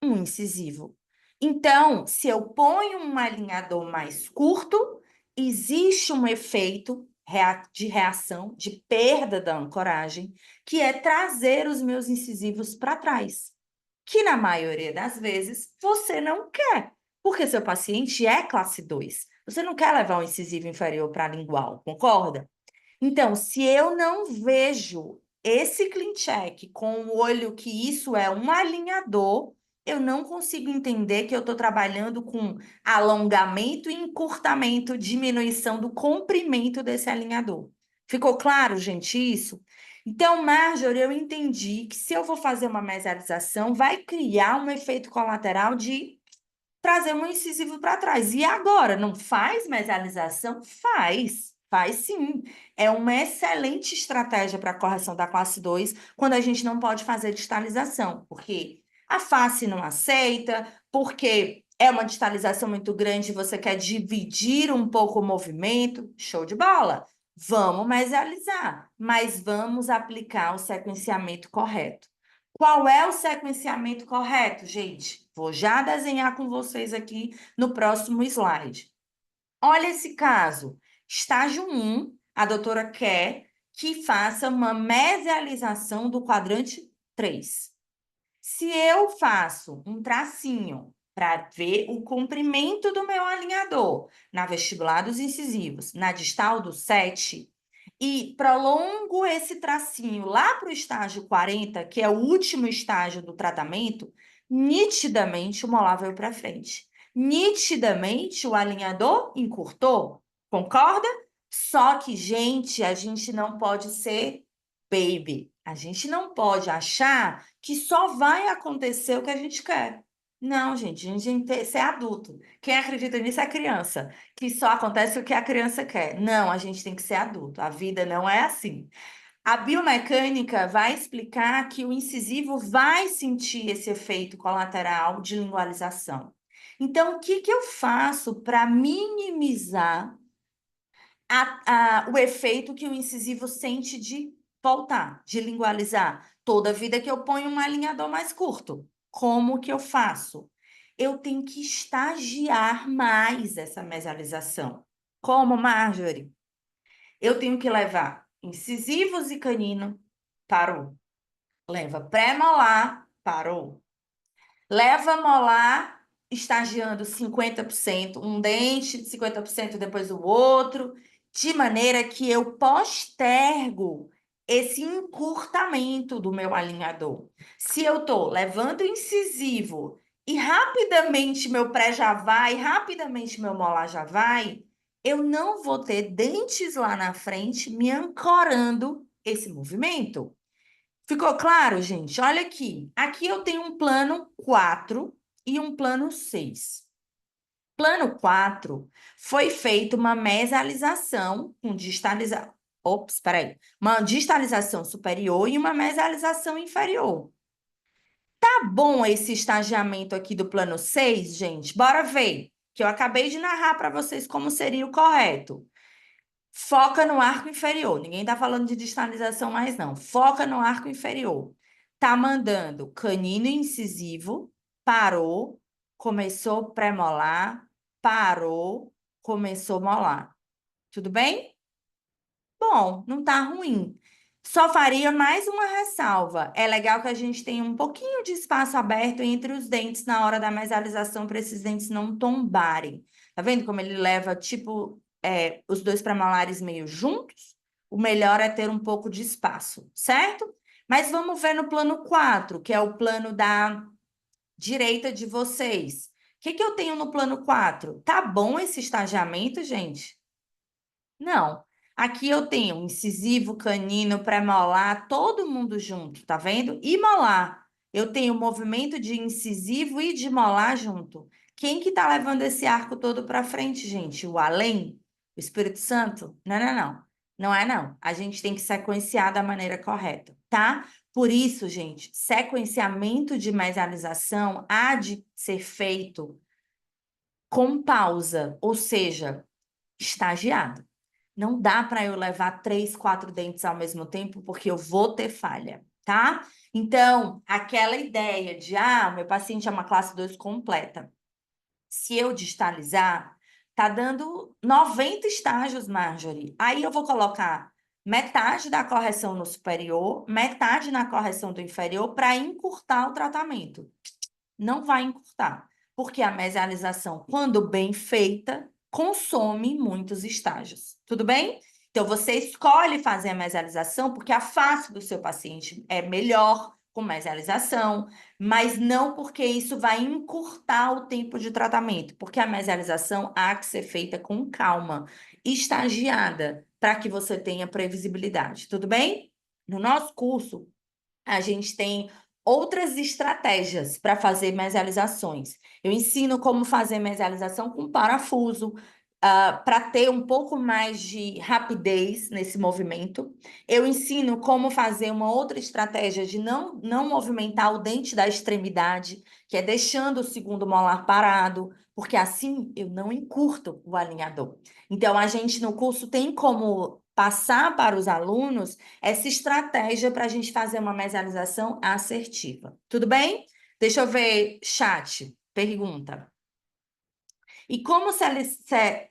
Um incisivo. Então, se eu ponho um alinhador mais curto, existe um efeito de reação, de perda da ancoragem, que é trazer os meus incisivos para trás, que na maioria das vezes você não quer, porque seu paciente é classe 2. Você não quer levar um incisivo inferior para a lingual, concorda? Então, se eu não vejo esse clean check com o olho que isso é um alinhador, eu não consigo entender que eu estou trabalhando com alongamento e encurtamento, diminuição do comprimento desse alinhador. Ficou claro, gente, isso? Então, Marjorie, eu entendi que se eu vou fazer uma mesialização, vai criar um efeito colateral de trazer um incisivo para trás. E agora, não faz mesialização? Faz sim. É uma excelente estratégia para a correção da classe 2 quando a gente não pode fazer distalização, porque a face não aceita, porque é uma distalização muito grande e você quer dividir um pouco o movimento. Show de bola! Vamos mesializar, mas vamos aplicar o sequenciamento correto. Qual é o sequenciamento correto, gente? Vou já desenhar com vocês aqui no próximo slide. Olha esse caso. Estágio 1, a doutora quer que faça uma mesialização do quadrante 3. Se eu faço um tracinho para ver o comprimento do meu alinhador na vestibular dos incisivos, na distal do 7, e prolongo esse tracinho lá para o estágio 40, que é o último estágio do tratamento, nitidamente o molar veio para frente. Nitidamente o alinhador encurtou, concorda? Só que, gente, a gente não pode ser baby. A gente não pode achar que só vai acontecer o que a gente quer. Não, gente, a gente tem que ser adulto. Quem acredita nisso é criança, que só acontece o que a criança quer. Não, a gente tem que ser adulto. A vida não é assim. A biomecânica vai explicar que o incisivo vai sentir esse efeito colateral de lingualização. Então, o que eu faço para minimizar o efeito que o incisivo sente de voltar, de lingualizar? Toda vida que eu ponho um alinhador mais curto, como que eu faço? Eu tenho que estagiar mais essa mesialização. Como, Marjorie? Eu tenho que levar incisivos e canino, parou. Leva pré-molar, parou. Leva molar, estagiando 50%, um dente de 50%, depois o outro, de maneira que eu postergo esse encurtamento do meu alinhador. Se eu estou levando incisivo e rapidamente meu pré já vai, rapidamente meu molar já vai, eu não vou ter dentes lá na frente me ancorando esse movimento. Ficou claro, gente? Olha aqui. Aqui eu tenho um plano 4 e um plano 6. Plano 4 foi feita uma mesialização com distalização. Ops, espera aí. Uma distalização superior e uma mesialização inferior. Tá bom esse estagiamento aqui do plano 6, gente? Bora ver, que eu acabei de narrar para vocês como seria o correto. Foca no arco inferior. Ninguém está falando de distalização mais, não. Foca no arco inferior. Tá mandando canino incisivo, parou, começou pré-molar, parou, começou molar. Tudo bem? Bom, não tá ruim. Só faria mais uma ressalva. É legal que a gente tenha um pouquinho de espaço aberto entre os dentes na hora da mesialização para esses dentes não tombarem. Tá vendo como ele leva, tipo, os dois premolares meio juntos? O melhor é ter um pouco de espaço, certo? Mas vamos ver no plano 4, que é o plano da direita de vocês. O que eu tenho no plano 4? Tá bom esse estagiamento, gente? Não. Aqui eu tenho incisivo, canino, pré-molar, todo mundo junto, tá vendo? E molar. Eu tenho movimento de incisivo e de molar junto. Quem que tá levando esse arco todo para frente, gente? O além? O Espírito Santo? Não, não, não. Não é, não. A gente tem que sequenciar da maneira correta, tá? Por isso, gente, sequenciamento de mesialização há de ser feito com pausa, ou seja, estagiado. Não dá para eu levar 3, 4 dentes ao mesmo tempo, porque eu vou ter falha, tá? Então, aquela ideia de, meu paciente é uma classe 2 completa. Se eu distalizar, tá dando 90 estágios, Marjorie. Aí eu vou colocar metade da correção no superior, metade na correção do inferior, para encurtar o tratamento. Não vai encurtar, porque a mesialização, quando bem feita, consome muitos estágios. Tudo bem? Então, você escolhe fazer a mesialização porque a face do seu paciente é melhor, com mesialização, mas não porque isso vai encurtar o tempo de tratamento, porque a mesialização há que ser feita com calma, estagiada, para que você tenha previsibilidade, tudo bem? No nosso curso, a gente tem outras estratégias para fazer mesializações. Eu ensino como fazer mesialização com parafuso, para ter um pouco mais de rapidez nesse movimento. Eu ensino como fazer uma outra estratégia de não movimentar o dente da extremidade, que é deixando o segundo molar parado, porque assim eu não encurto o alinhador. Então, a gente no curso tem como passar para os alunos essa estratégia para a gente fazer uma mesialização assertiva. Tudo bem? Deixa eu ver, chat, pergunta. E como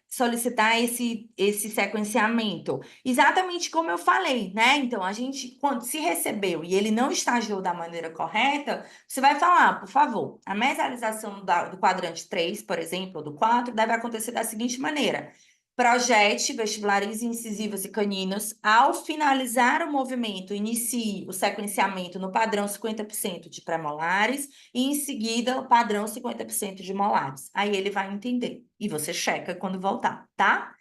solicitar esse sequenciamento? Exatamente como eu falei, né? Então, a gente, quando se recebeu e ele não estagiou da maneira correta, você vai falar, por favor, a mesialização do quadrante 3, por exemplo, ou do 4, deve acontecer da seguinte maneira. Projete, vestibularize incisivos e caninos. Ao finalizar o movimento, inicie o sequenciamento no padrão 50% de pré-molares e em seguida o padrão 50% de molares. Aí ele vai entender. E você checa quando voltar, tá?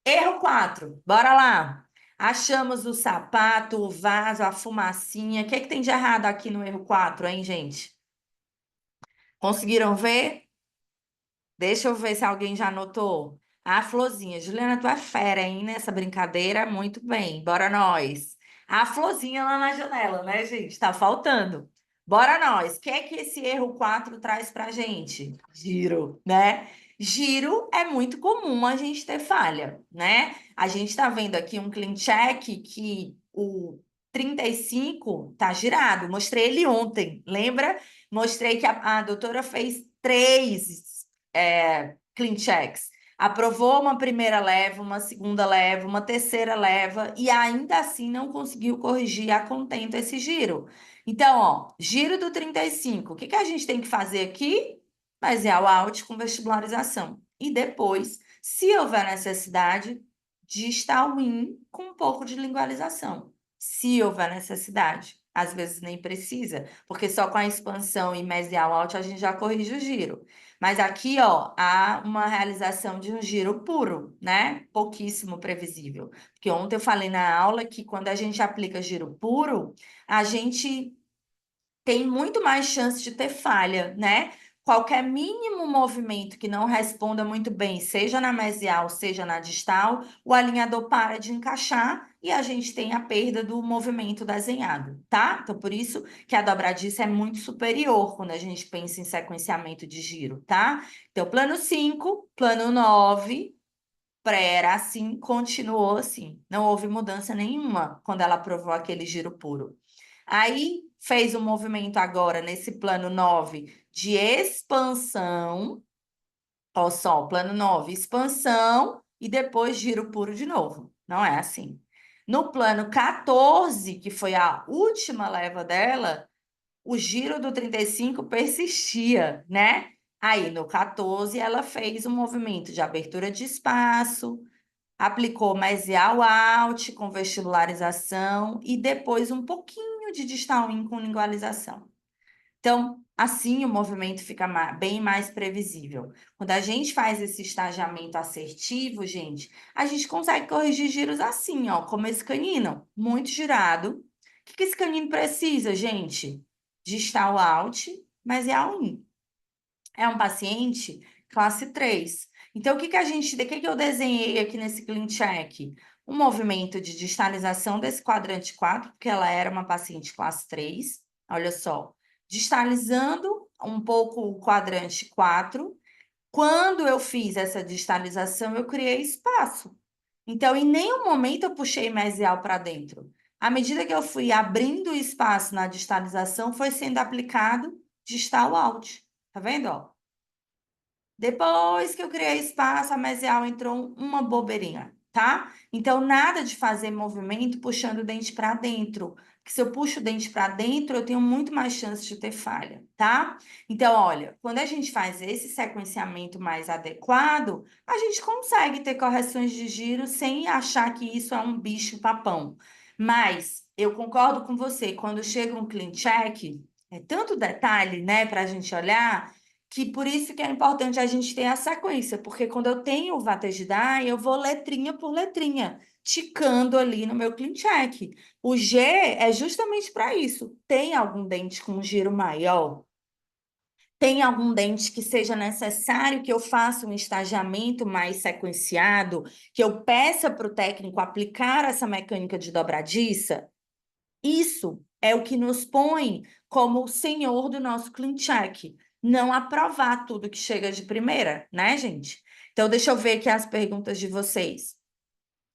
Erro 4. Bora lá. Achamos o sapato, o vaso, a fumacinha. O que é que tem de errado aqui no erro 4, hein, gente? Conseguiram ver? Deixa eu ver se alguém já anotou. A florzinha. Juliana, tu é fera, hein, nessa brincadeira? Muito bem, bora nós. A florzinha lá na janela, né, gente? Tá faltando. Bora nós. O que é que esse erro 4 traz pra gente? Giro, né? Giro é muito comum a gente ter falha, né? A gente tá vendo aqui um clean check que o 35 tá girado. Mostrei ele ontem, lembra? Mostrei que a doutora fez 3 clean checks. Aprovou uma primeira leva, uma segunda leva, uma terceira leva e ainda assim não conseguiu corrigir a contento esse giro. Então, ó, giro do 35. O que que a gente tem que fazer aqui? Fazer o out com vestibularização. E depois, se houver necessidade, distal in com um pouco de lingualização. Se houver necessidade. Às vezes nem precisa, porque só com a expansão e mesial out a gente já corrige o giro. Mas aqui, ó, há uma realização de um giro puro, né? Pouquíssimo previsível. Porque ontem eu falei na aula que quando a gente aplica giro puro, a gente tem muito mais chance de ter falha, né? Qualquer mínimo movimento que não responda muito bem, seja na mesial, seja na distal, o alinhador para de encaixar e a gente tem a perda do movimento desenhado, tá? Então, por isso que a dobradiça é muito superior quando a gente pensa em sequenciamento de giro, tá? Então, plano 5, plano 9, pré era assim, continuou assim. Não houve mudança nenhuma quando ela aprovou aquele giro puro. Aí fez um movimento agora nesse plano 9 de expansão. Ó só, plano 9, expansão e depois giro puro de novo. Não é assim. No plano 14, que foi a última leva dela, o giro do 35 persistia, né? Aí no 14 ela fez um movimento de abertura de espaço, aplicou mesial out com vestibularização e depois um pouquinho de distal in com lingualização. Então, assim o movimento fica bem mais previsível. Quando a gente faz esse estagiamento assertivo, gente, a gente consegue corrigir giros assim, ó, como esse canino, muito girado. O que esse canino precisa, gente? Distal out, mesial in. É um paciente classe 3. Então, o que que eu desenhei aqui nesse clean check? Um movimento de distalização desse quadrante 4, porque ela era uma paciente classe 3. Olha só, distalizando um pouco o quadrante 4. Quando eu fiz essa distalização, eu criei espaço. Então, em nenhum momento eu puxei mesial para dentro. À medida que eu fui abrindo espaço na distalização, foi sendo aplicado distal out. Tá vendo, ó? Depois que eu criei espaço, a mesial entrou uma bobeirinha, tá? Então, nada de fazer movimento puxando o dente para dentro. Porque se eu puxo o dente para dentro, eu tenho muito mais chance de ter falha, tá? Então, olha, quando a gente faz esse sequenciamento mais adequado, a gente consegue ter correções de giro sem achar que isso é um bicho-papão. Mas eu concordo com você, quando chega um clean check, é tanto detalhe, né, para a gente olhar, que por isso que é importante a gente ter a sequência, porque quando eu tenho o Vatejidai, eu vou letrinha por letrinha, ticando ali no meu clean check. O G é justamente para isso. Tem algum dente com um giro maior? Tem algum dente que seja necessário que eu faça um estagiamento mais sequenciado, que eu peça para o técnico aplicar essa mecânica de dobradiça? Isso é o que nos põe como o senhor do nosso clean check. Não aprovar tudo que chega de primeira, né, gente? Então, deixa eu ver aqui as perguntas de vocês.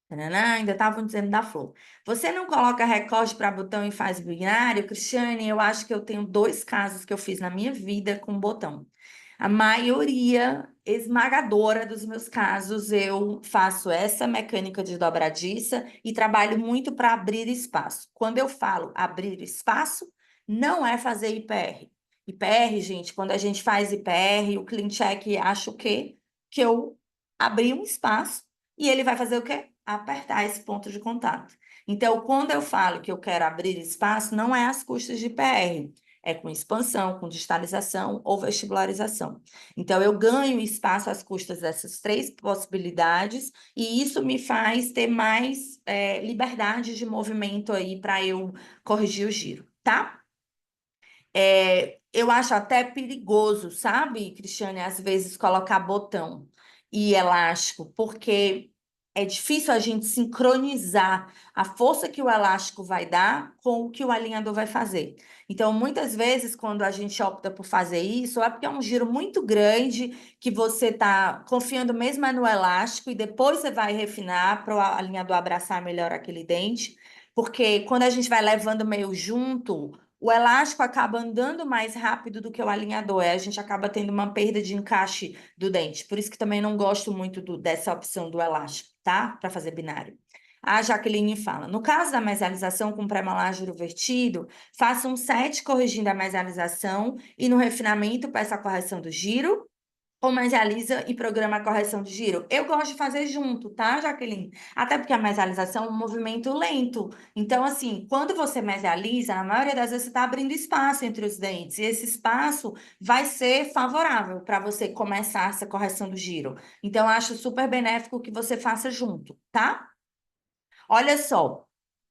Taraná, ainda estavam dizendo da flor. Você não coloca recorte para botão e faz binário? Cristiane, eu acho que eu tenho 2 casos que eu fiz na minha vida com botão. A maioria esmagadora dos meus casos, eu faço essa mecânica de dobradiça e trabalho muito para abrir espaço. Quando eu falo abrir espaço, não é fazer IPR. IPR, gente, quando a gente faz IPR, o clean check acha o quê? Que eu abri um espaço e ele vai fazer o quê? Apertar esse ponto de contato. Então, quando eu falo que eu quero abrir espaço, não é às custas de IPR, é com expansão, com distalização ou vestibularização. Então, eu ganho espaço às custas dessas 3 possibilidades, e isso me faz ter mais liberdade de movimento aí para eu corrigir o giro, tá? Eu acho até perigoso, sabe, Cristiane, às vezes colocar botão e elástico, porque é difícil a gente sincronizar a força que o elástico vai dar com o que o alinhador vai fazer. Então, muitas vezes, quando a gente opta por fazer isso, é porque é um giro muito grande que você está confiando mesmo no elástico e depois você vai refinar para o alinhador abraçar melhor aquele dente, porque quando a gente vai levando meio junto, o elástico acaba andando mais rápido do que o alinhador, a gente acaba tendo uma perda de encaixe do dente. Por isso que também não gosto muito dessa opção do elástico, tá? Para fazer binário. A Jaqueline fala: no caso da mesialização com pré-molar giro vertido, faça um set corrigindo a mesialização e no refinamento peça a correção do giro. Ou mesializa e programa a correção de giro? Eu gosto de fazer junto, tá, Jaqueline? Até porque a mesialização é um movimento lento. Então, assim, quando você mesializa, na maioria das vezes você está abrindo espaço entre os dentes. E esse espaço vai ser favorável para você começar essa correção do giro. Então, eu acho super benéfico que você faça junto, tá? Olha só.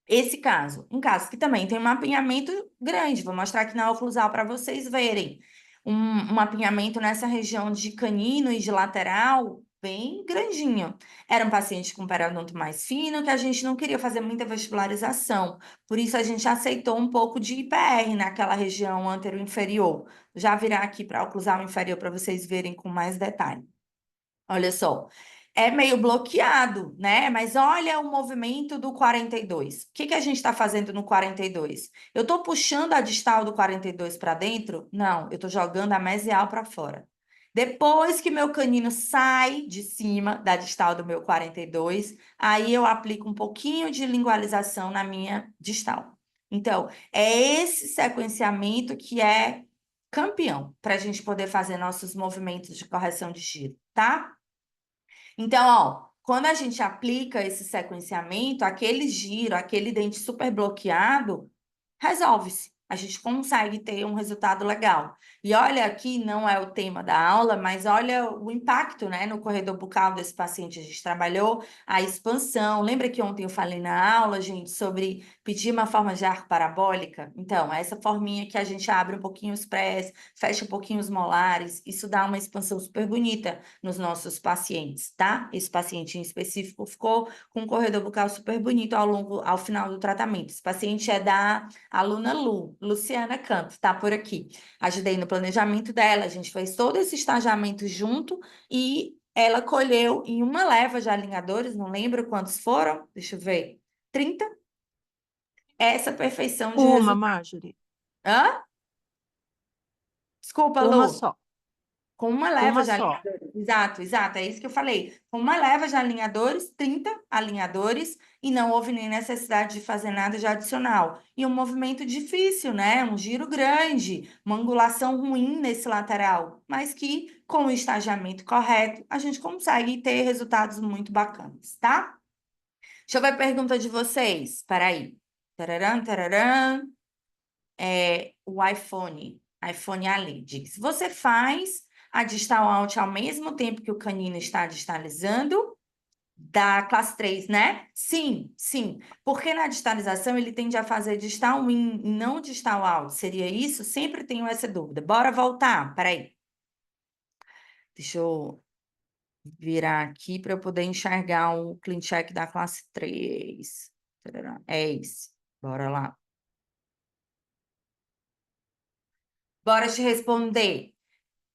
Esse caso, um caso que também tem um mapeamento grande, vou mostrar aqui na oclusal para vocês verem. Um mapeamento nessa região de canino e de lateral, bem grandinho. Era um paciente com periodonto mais fino, que a gente não queria fazer muita vestibularização. Por isso, a gente aceitou um pouco de IPR naquela região antero-inferior. Já virar aqui para a oclusal inferior para vocês verem com mais detalhe. Olha só, é meio bloqueado, né? Mas olha o movimento do 42. O que que a gente está fazendo no 42? Eu estou puxando a distal do 42 para dentro? Não, eu estou jogando a mesial para fora. Depois que meu canino sai de cima da distal do meu 42, aí eu aplico um pouquinho de lingualização na minha distal. Então, é esse sequenciamento que é campeão para a gente poder fazer nossos movimentos de correção de giro, tá? Então, ó, quando a gente aplica esse sequenciamento, aquele giro, aquele dente super bloqueado, resolve-se. A gente consegue ter um resultado legal. E olha aqui, não é o tema da aula, mas olha o impacto, né, no corredor bucal desse paciente. A gente trabalhou a expansão. Lembra que ontem eu falei na aula, gente, sobre pedir uma forma de arco parabólica? Então, essa forminha que a gente abre um pouquinho os prés, fecha um pouquinho os molares, isso dá uma expansão super bonita nos nossos pacientes, tá? Esse paciente em específico ficou com um corredor bucal super bonito ao final do tratamento. Esse paciente é da aluna Luciana Campos, tá por aqui. Ajudei no planejamento dela, a gente fez todo esse estagiamento junto e ela colheu em uma leva de alinhadores, não lembro quantos foram, deixa eu ver, 30. Essa perfeição de Uma, resultado. Marjorie. Hã? Desculpa, Uma Lu. só. Com uma leva Uma de só. alinhadores. Exato, exato, é isso que eu falei. Com uma leva de alinhadores, 30 alinhadores, e não houve nem necessidade de fazer nada de adicional. E um movimento difícil, né? Um giro grande, uma angulação ruim nesse lateral, mas que, com o estagiamento correto, a gente consegue ter resultados muito bacanas, tá? Deixa eu ver a pergunta de vocês. Espera aí. Tararam, tararam. O iPhone ali diz: você faz a distal alt ao mesmo tempo que o canino está distalizando da classe 3, né? Sim, sim. Porque na distalização ele tende a fazer distal in e não distal out. Seria isso? Sempre tenho essa dúvida. Bora voltar. Peraí. Deixa eu virar aqui para eu poder enxergar o clean check da classe 3. É esse. Bora lá. Bora te responder.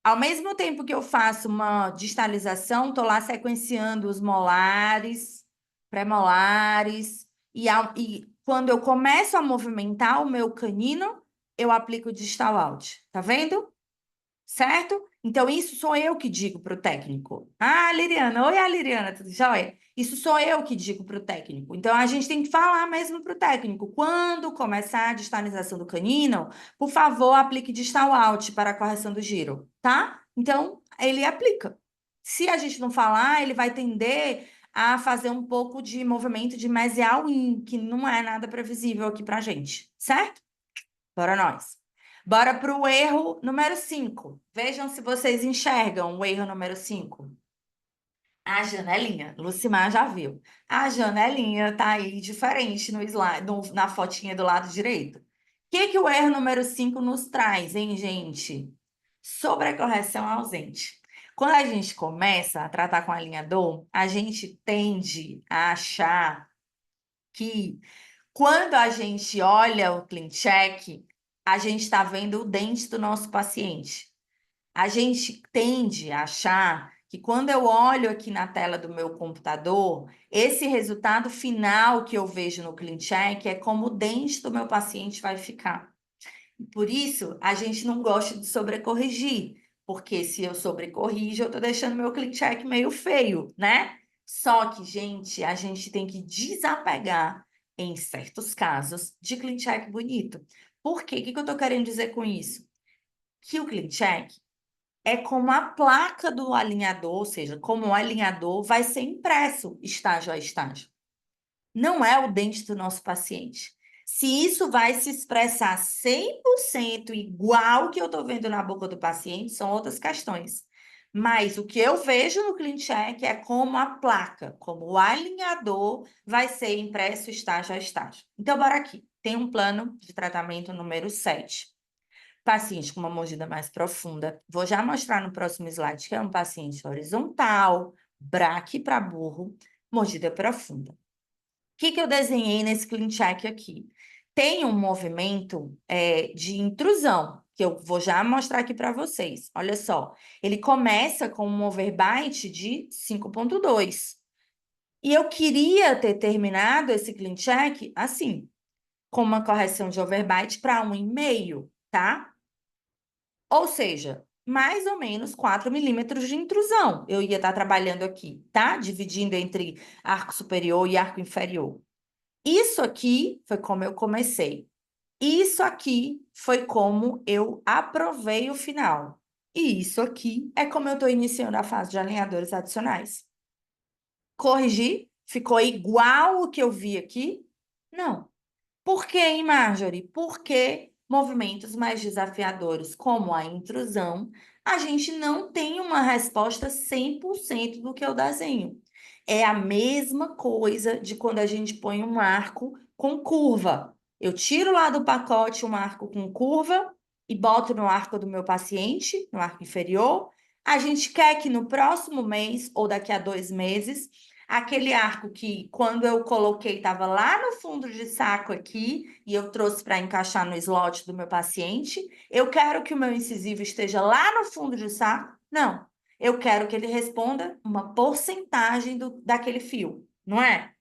Ao mesmo tempo que eu faço uma distalização, estou lá sequenciando os molares, pré-molares, e quando eu começo a movimentar o meu canino, eu aplico o distal out. Tá vendo? Certo? Então, isso sou eu que digo para o técnico. Ah, Liriana, oi, Liriana, tudo jóia? Isso sou eu que digo para o técnico. Então, a gente tem que falar mesmo para o técnico. Quando começar a distalização do canino, por favor, aplique distal out para a correção do giro, tá? Então, ele aplica. Se a gente não falar, ele vai tender a fazer um pouco de movimento de mesial in, que não é nada previsível aqui para a gente, certo? Bora nós. Bora para o erro número 5. Vejam se vocês enxergam o erro número 5. A janelinha. Lucimar já viu. A janelinha tá aí diferente no slide, na fotinha do lado direito. O que o erro número 5 nos traz, hein, gente? Sobrecorreção ausente. Quando a gente começa a tratar com alinhador, a gente tende a achar que quando a gente olha o clean check, a gente está vendo o dente do nosso paciente. A gente tende a achar que quando eu olho aqui na tela do meu computador, esse resultado final que eu vejo no clean check é como o dente do meu paciente vai ficar. Por isso, a gente não gosta de sobrecorrigir, porque se eu sobrecorrijo, eu estou deixando meu clean check meio feio, né? Só que, gente, a gente tem que desapegar, em certos casos, de clean check bonito. Por quê? O que eu estou querendo dizer com isso? Que o clean check é como a placa do alinhador, ou seja, como o alinhador vai ser impresso estágio a estágio. Não é o dente do nosso paciente. Se isso vai se expressar 100% igual que eu estou vendo na boca do paciente, são outras questões. Mas o que eu vejo no clean check é como a placa, como o alinhador vai ser impresso estágio a estágio. Então, bora aqui. Tem um plano de tratamento número 7. Paciente com uma mordida mais profunda. Vou já mostrar no próximo slide que é um paciente horizontal, braque para burro, mordida profunda. O que eu desenhei nesse clean check aqui? Tem um movimento de intrusão, que eu vou já mostrar aqui para vocês. Olha só, ele começa com um overbite de 5,2. E eu queria ter terminado esse clean check assim, com uma correção de overbite para 1,5, tá? Ou seja, mais ou menos 4 milímetros de intrusão. Eu ia estar trabalhando aqui, tá? Dividindo entre arco superior e arco inferior. Isso aqui foi como eu comecei. Isso aqui foi como eu aprovei o final. E isso aqui é como eu estou iniciando a fase de alinhadores adicionais. Corrigi? Ficou igual o que eu vi aqui? Não. Por que, hein, Marjorie? Porque movimentos mais desafiadores, como a intrusão, a gente não tem uma resposta 100% do que eu desenho. É a mesma coisa de quando a gente põe um arco com curva. Eu tiro lá do pacote um arco com curva e boto no arco do meu paciente, no arco inferior. A gente quer que no próximo mês ou daqui a 2 meses aquele arco que, quando eu coloquei, estava lá no fundo de saco aqui, e eu trouxe para encaixar no slot do meu paciente. Eu quero que o meu incisivo esteja lá no fundo de saco? Não. Eu quero que ele responda uma porcentagem daquele fio, não é?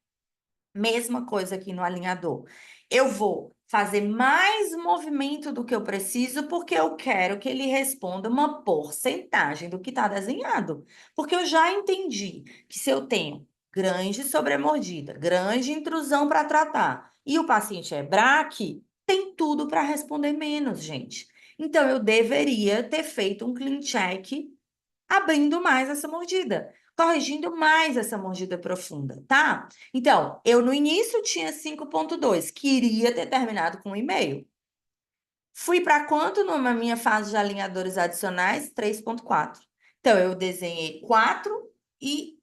Mesma coisa aqui no alinhador. Eu vou fazer mais movimento do que eu preciso, porque eu quero que ele responda uma porcentagem do que está desenhado. Porque eu já entendi que se eu tenho grande sobremordida, grande intrusão para tratar, e o paciente é braque, tem tudo para responder menos, gente. Então, eu deveria ter feito um clean check abrindo mais essa mordida. corrigindo mais essa mordida profunda, tá? Então, eu no início tinha 5,2, queria ter terminado com 1,5. Fui para quanto numa minha fase de alinhadores adicionais? 3,4. Então, eu desenhei 4 e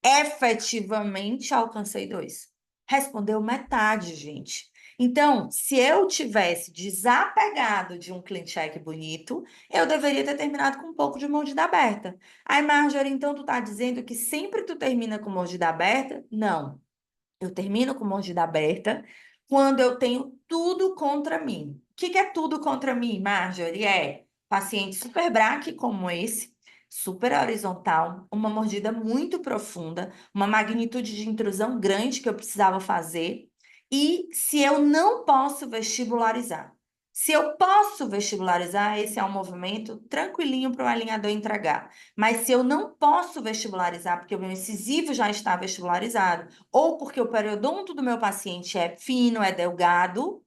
efetivamente alcancei 2. Respondeu metade, gente. Então, se eu tivesse desapegado de um clean check bonito, eu deveria ter terminado com um pouco de mordida aberta. Aí, Marjorie, então tu tá dizendo que sempre tu termina com mordida aberta? Não. Eu termino com mordida aberta quando eu tenho tudo contra mim. O que é tudo contra mim, Marjorie? É paciente super braque como esse, super horizontal, uma mordida muito profunda, uma magnitude de intrusão grande que eu precisava fazer. E se eu não posso vestibularizar. Se eu posso vestibularizar, esse é um movimento tranquilinho para o alinhador entregar. Mas se eu não posso vestibularizar, porque o meu incisivo já está vestibularizado, ou porque o periodonto do meu paciente é fino, é delgado,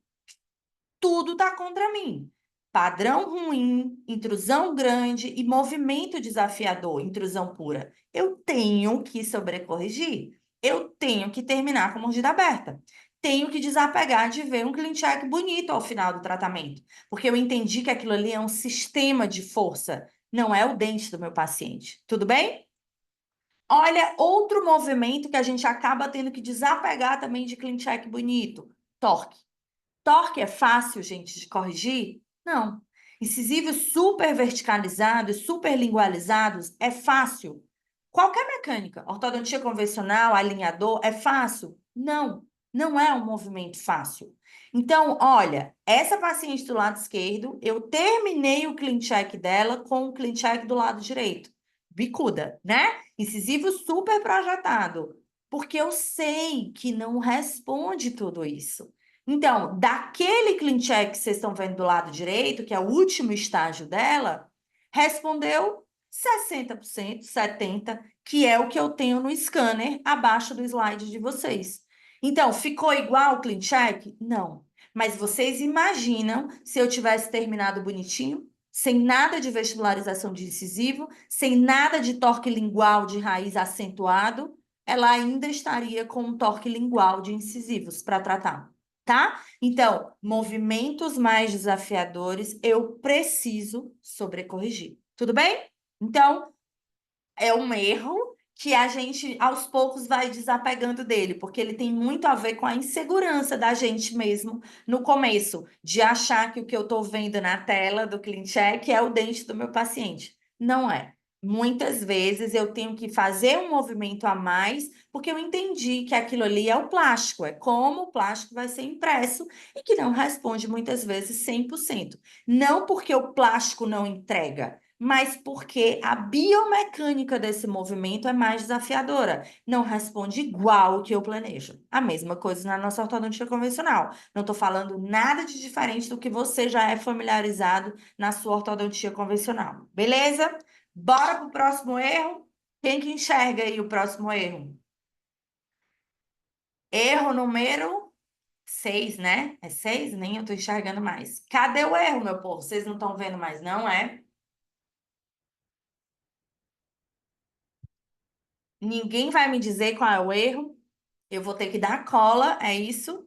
tudo está contra mim. Padrão ruim, intrusão grande e movimento desafiador, intrusão pura. Eu tenho que sobrecorrigir. Eu tenho que terminar com a mordida aberta. Tenho que desapegar de ver um clean check bonito ao final do tratamento, porque eu entendi que aquilo ali é um sistema de força, não é o dente do meu paciente. Tudo bem? Olha, outro movimento que a gente acaba tendo que desapegar também de clean check bonito, torque. Torque é fácil, gente, de corrigir? Não. Incisivos super verticalizados, super lingualizados, é fácil. Qualquer mecânica, ortodontia convencional, alinhador, é fácil? Não, não é um movimento fácil. Então, olha, essa paciente do lado esquerdo, eu terminei o clean check dela com o clean check do lado direito. Bicuda, né? Incisivo super projetado. Porque eu sei que não responde tudo isso. Então, daquele clean check que vocês estão vendo do lado direito, que é o último estágio dela, respondeu 60%, 70%, que é o que eu tenho no scanner abaixo do slide de vocês. Então, ficou igual o clean check? Não. Mas vocês imaginam se eu tivesse terminado bonitinho, sem nada de vestibularização de incisivo, sem nada de torque lingual de raiz acentuado, ela ainda estaria com um torque lingual de incisivos para tratar. Tá? Então, movimentos mais desafiadores, eu preciso sobrecorrigir. Tudo bem? Então, é um erro que a gente, aos poucos, vai desapegando dele, porque ele tem muito a ver com a insegurança da gente mesmo no começo, de achar que o que eu estou vendo na tela do Clean Check é o dente do meu paciente. Não é. Muitas vezes eu tenho que fazer um movimento a mais, porque eu entendi que aquilo ali é o plástico, é como o plástico vai ser impresso e que não responde muitas vezes 100%. Não porque o plástico não entrega, mas porque a biomecânica desse movimento é mais desafiadora. Não responde igual o que eu planejo. A mesma coisa na nossa ortodontia convencional. Não estou falando nada de diferente do que você já é familiarizado na sua ortodontia convencional. Beleza? Bora para o próximo erro? Quem que enxerga aí o próximo erro? Erro número 6, né? É 6? Nem eu estou enxergando mais. Cadê o erro, meu povo? Vocês não estão vendo mais, não é? Ninguém vai me dizer qual é o erro. Eu vou ter que dar cola, é isso?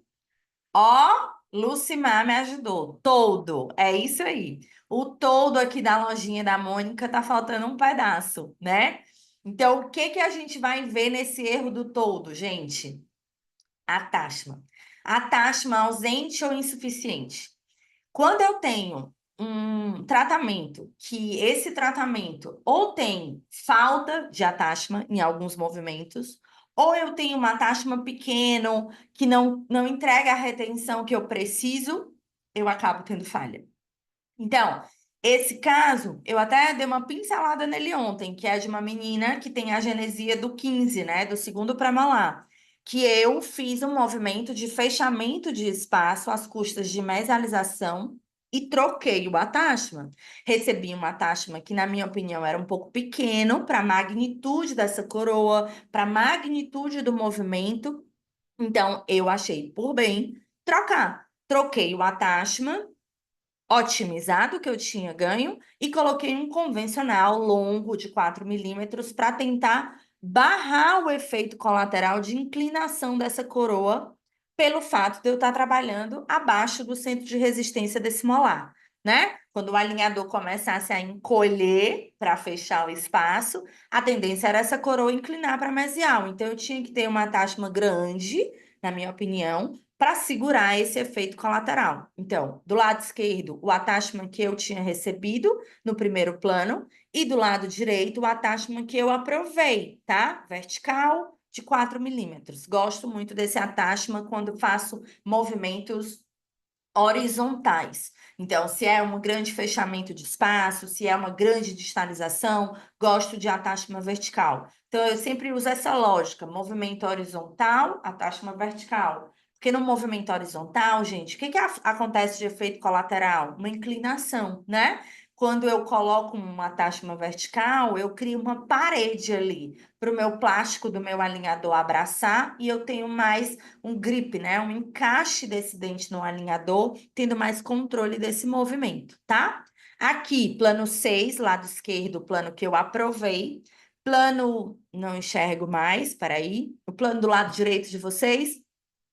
Ó, Lucimar me ajudou. Todo, é isso aí. O todo aqui da lojinha da Mônica tá faltando um pedaço, né? Então, o que que a gente vai ver nesse erro do todo, gente? Atashma. Atashma ausente ou insuficiente. Quando eu tenho um tratamento que esse tratamento ou tem falta de attachment em alguns movimentos, ou eu tenho uma attachment pequeno que não entrega a retenção que eu preciso, eu acabo tendo falha. Então, esse caso, eu até dei uma pincelada nele ontem, que é de uma menina que tem a genesia do 15, né, do segundo pré-molar, que eu fiz um movimento de fechamento de espaço às custas de mesialização e troquei o attachment. Recebi um attachment que, na minha opinião, era um pouco pequeno para a magnitude dessa coroa, para a magnitude do movimento. Então, eu achei por bem trocar. Troquei o attachment otimizado que eu tinha ganho e coloquei um convencional longo de 4 milímetros para tentar barrar o efeito colateral de inclinação dessa coroa pelo fato de eu estar trabalhando abaixo do centro de resistência desse molar, né? Quando o alinhador começasse a encolher para fechar o espaço, a tendência era essa coroa inclinar para mesial. Então, eu tinha que ter uma attachment grande, na minha opinião, para segurar esse efeito colateral. Então, do lado esquerdo, o attachment que eu tinha recebido no primeiro plano, e do lado direito, o attachment que eu aprovei, tá? Vertical de 4 milímetros. Gosto muito desse attachment quando faço movimentos horizontais. Então, se é um grande fechamento de espaço, se é uma grande distalização, gosto de attachment vertical. Então, eu sempre uso essa lógica, movimento horizontal, attachment vertical. Porque no movimento horizontal, gente, o que acontece de efeito colateral? Uma inclinação, né? Quando eu coloco uma attachment vertical, eu crio uma parede ali para o meu plástico do meu alinhador abraçar e eu tenho mais um grip, né? Um encaixe desse dente no alinhador, tendo mais controle desse movimento, tá? Aqui, plano 6, lado esquerdo, o plano que eu aprovei. Plano, não enxergo mais, peraí. O plano do lado direito de vocês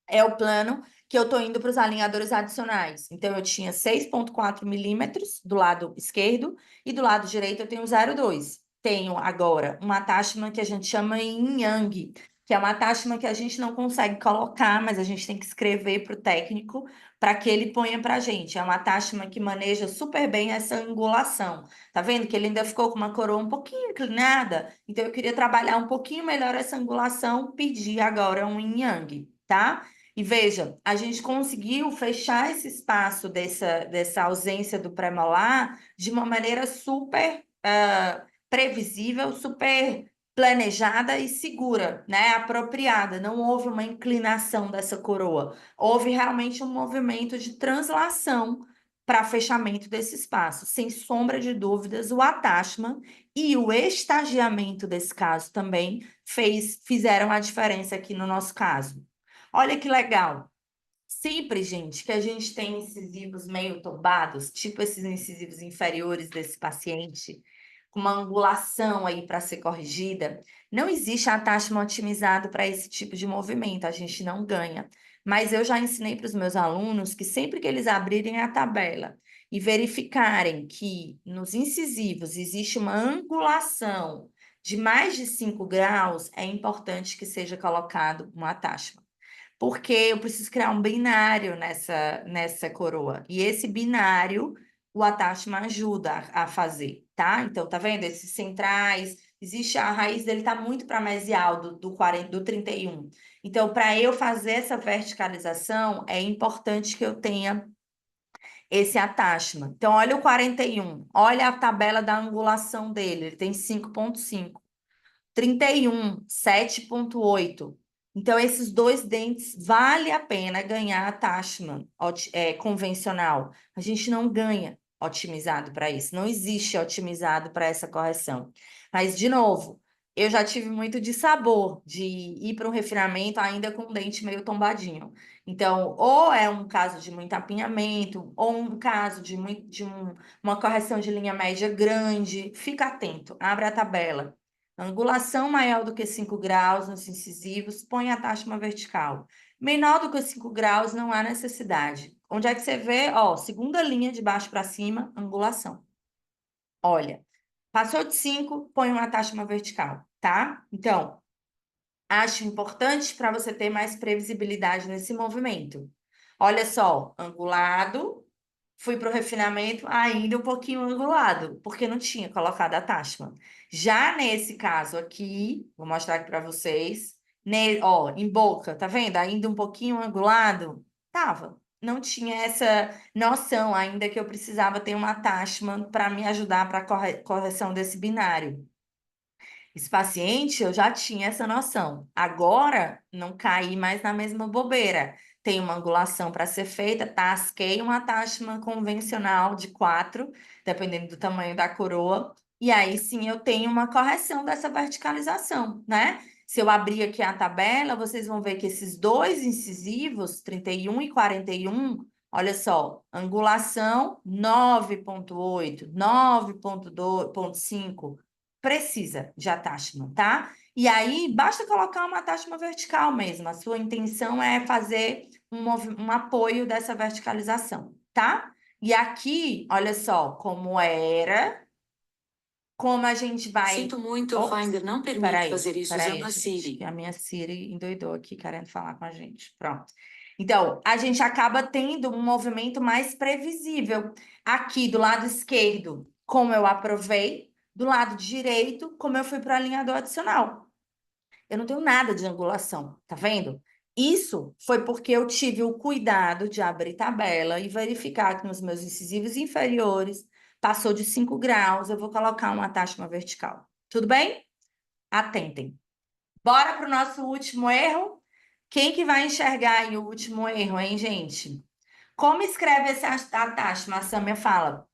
é o plano que eu tô indo para os alinhadores adicionais. Então, eu tinha 6,4 milímetros do lado esquerdo e do lado direito eu tenho 0,2. Tenho agora uma attachment que a gente chama em yang, que é uma attachment que a gente não consegue colocar, mas a gente tem que escrever para o técnico para que ele ponha para a gente. É uma attachment que maneja super bem essa angulação. Tá vendo que ele ainda ficou com uma coroa um pouquinho inclinada? Então, eu queria trabalhar um pouquinho melhor essa angulação, pedir agora um yin yang, tá? E veja, a gente conseguiu fechar esse espaço dessa ausência do pré-molar de uma maneira super previsível, super planejada e segura, né? Apropriada. Não houve uma inclinação dessa coroa. Houve realmente um movimento de translação para fechamento desse espaço. Sem sombra de dúvidas, o attachment e o estagiamento desse caso também fizeram a diferença aqui no nosso caso. Olha que legal. Sempre, gente, que a gente tem incisivos meio tombados, tipo esses incisivos inferiores desse paciente, com uma angulação aí para ser corrigida, não existe attachment otimizado para esse tipo de movimento, a gente não ganha. Mas eu já ensinei para os meus alunos que sempre que eles abrirem a tabela e verificarem que nos incisivos existe uma angulação de mais de 5 graus, é importante que seja colocado um attachment porque eu preciso criar um binário nessa coroa. E esse binário, o attachment ajuda a fazer, tá? Então, tá vendo? Esses centrais, existe a raiz dele tá muito para mesial do 40, do 31. Então, para eu fazer essa verticalização, é importante que eu tenha esse attachment. Então, olha o 41, olha a tabela da angulação dele, ele tem 5,5. 31, 7,8. Então, esses dois dentes, vale a pena ganhar attachment convencional. A gente não ganha otimizado para isso. Não existe otimizado para essa correção. Mas, de novo, eu já tive muito dissabor de ir para um refinamento ainda com o dente meio tombadinho. Então, ou é um caso de muito apinhamento, ou um caso de uma correção de linha média grande. Fica atento, abre a tabela. Angulação maior do que 5 graus nos incisivos, põe a attachment vertical. Menor do que 5 graus, não há necessidade. Onde é que você vê? Ó, segunda linha de baixo para cima, angulação. Olha, passou de 5, põe uma attachment vertical, tá? Então, acho importante para você ter mais previsibilidade nesse movimento. Olha só, angulado, fui para o refinamento ainda um pouquinho angulado, porque não tinha colocado attachment. Já nesse caso aqui, vou mostrar aqui para vocês, ó, em boca, tá vendo? Ainda um pouquinho angulado? Tava. Não tinha essa noção ainda que eu precisava ter um attachment para me ajudar para a correção desse binário. Esse paciente, eu já tinha essa noção. Agora, não caí mais na mesma bobeira. Tem uma angulação para ser feita, tasquei uma attachment convencional de 4, dependendo do tamanho da coroa, e aí sim eu tenho uma correção dessa verticalização, né? Se eu abrir aqui a tabela, vocês vão ver que esses dois incisivos, 31 e 41, Olha só, angulação 9,8, 9,5, precisa de attachment, tá? E aí, basta colocar uma attachment vertical mesmo. A sua intenção é fazer um apoio dessa verticalização, tá? E aqui, olha só, como era, como a gente vai... Sinto muito, o Ops, Finder não permite peraí, fazer isso peraí, usando a gente, Siri. que a minha Siri endoidou aqui querendo falar com a gente. Pronto. Então, a gente acaba tendo um movimento mais previsível. Aqui do lado esquerdo, como eu aprovei, do lado direito, como eu fui para o alinhador adicional. Eu não tenho nada de angulação, tá vendo? Isso foi porque eu tive o cuidado de abrir tabela e verificar que nos meus incisivos inferiores passou de 5 graus, eu vou colocar uma attachment vertical. Tudo bem? Atentem. Bora para o nosso último erro? Quem que vai enxergar aí o último erro, hein, gente? Como escreve esse attachment? A Samia fala.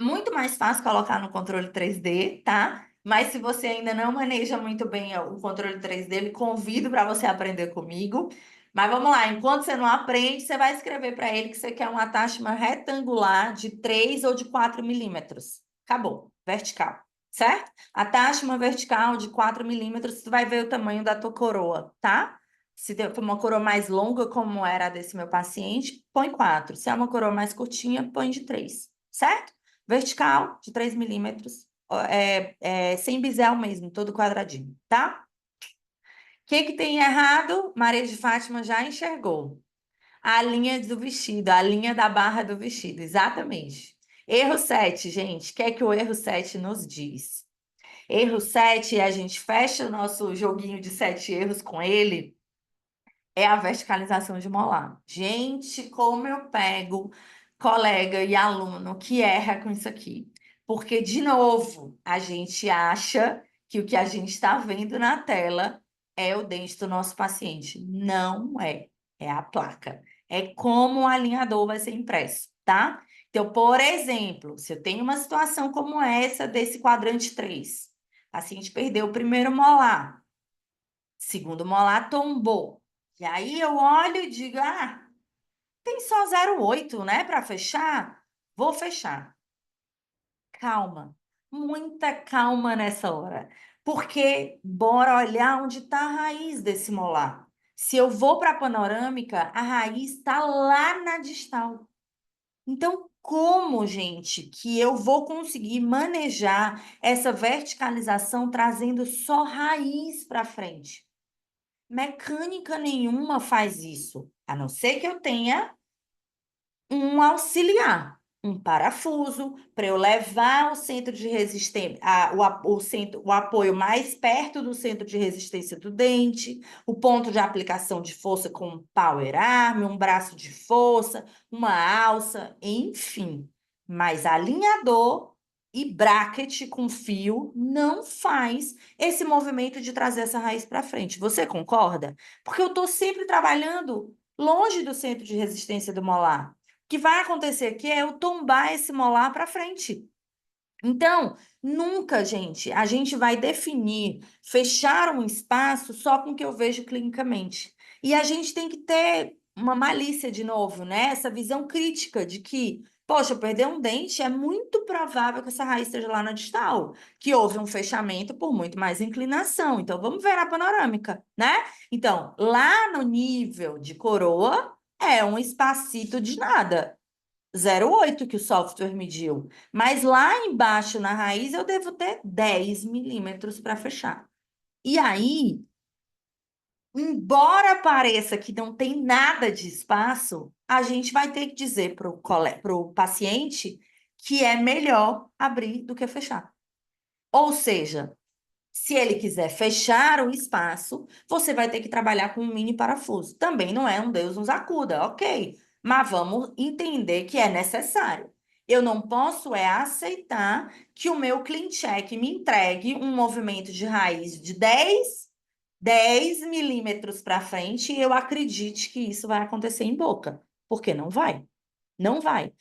Muito mais fácil colocar no controle 3D, tá? Mas se você ainda não maneja muito bem o controle 3D, eu convido para você aprender comigo. Mas vamos lá, enquanto você não aprende, você vai escrever para ele que você quer um attachment retangular de 3 ou de 4 milímetros. Acabou, vertical, certo? Attachment vertical de 4 milímetros, você vai ver o tamanho da tua coroa, tá? Se for uma coroa mais longa, como era a desse meu paciente, põe 4. Se é uma coroa mais curtinha, põe de 3, certo? Vertical, de 3 milímetros, sem bisel mesmo, todo quadradinho, tá? O que tem errado? Maria de Fátima já enxergou. A linha do vestido, a linha da barra do vestido, exatamente. Erro 7, gente, o que é que o erro 7 nos diz? Erro 7, a gente fecha o nosso joguinho de 7 erros com ele, é a verticalização de molar. Gente, como eu pego colega e aluno que erra com isso aqui. Porque, de novo, a gente acha que o que a gente está vendo na tela é o dente do nosso paciente. Não é. É a placa. É como o alinhador vai ser impresso, tá? Então, por exemplo, se eu tenho uma situação como essa desse quadrante 3, o paciente perdeu o primeiro molar, segundo molar tombou. E aí eu olho e digo, tem só 0,8, né, para fechar? Vou fechar. Calma, muita calma nessa hora, porque bora olhar onde está a raiz desse molar. Se eu vou para a panorâmica, a raiz está lá na distal. Então, como, gente, que eu vou conseguir manejar essa verticalização trazendo só raiz para frente? Mecânica nenhuma faz isso, a não ser que eu tenha um auxiliar, um parafuso, para eu levar o centro de resistência, o apoio mais perto do centro de resistência do dente, o ponto de aplicação de força com um power arm, um braço de força, uma alça, enfim. Mas alinhador e bracket com fio não faz esse movimento de trazer essa raiz para frente. Você concorda? Porque eu estou sempre trabalhando longe do centro de resistência do molar. O que vai acontecer aqui é eu tombar esse molar para frente. Então, nunca, gente, a gente vai definir, fechar um espaço só com o que eu vejo clinicamente. E a gente tem que ter uma malícia de novo, né? Essa visão crítica de que, poxa, eu perder um dente, é muito provável que essa raiz esteja lá na distal, que houve um fechamento por muito mais inclinação. Então, vamos ver a panorâmica, né? Então, lá no nível de coroa, é um espacito de nada. 0,8 que o software mediu. Mas lá embaixo na raiz eu devo ter 10 milímetros para fechar. E aí, embora pareça que não tem nada de espaço, a gente vai ter que dizer para o paciente que é melhor abrir do que fechar. Ou seja, se ele quiser fechar o espaço, você vai ter que trabalhar com um mini parafuso. Também não é um Deus nos acuda, ok. Mas vamos entender que é necessário. Eu não posso aceitar que o meu clean check me entregue um movimento de raiz de 10 milímetros para frente e eu acredite que isso vai acontecer em boca. Porque não vai. Não vai.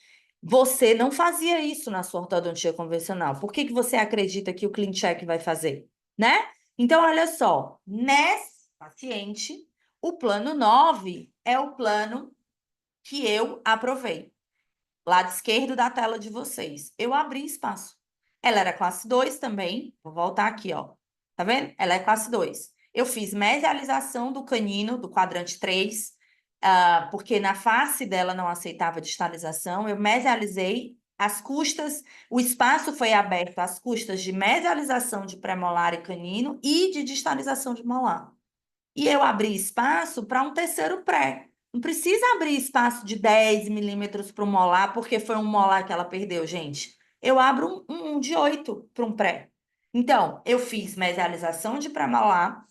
Você não fazia isso na sua ortodontia convencional. Por que você acredita que o clean check vai fazer? Né? Então, olha só, nesse paciente, o plano 9 é o plano que eu aprovei. Lado esquerdo da tela de vocês. Eu abri espaço. Ela era classe 2 também. Vou voltar aqui, ó. Tá vendo? Ela é classe 2. Eu fiz mesialização do canino, do quadrante 3, porque na face dela não aceitava distalização. Eu mesializei as custas, o espaço foi aberto às custas de mesialização de premolar e canino e de distalização de molar. E eu abri espaço para um terceiro pré. Não precisa abrir espaço de 10 milímetros para um molar, porque foi um molar que ela perdeu, gente. Eu abro um de 8 para um pré. Então, eu fiz mesialização de pré-molar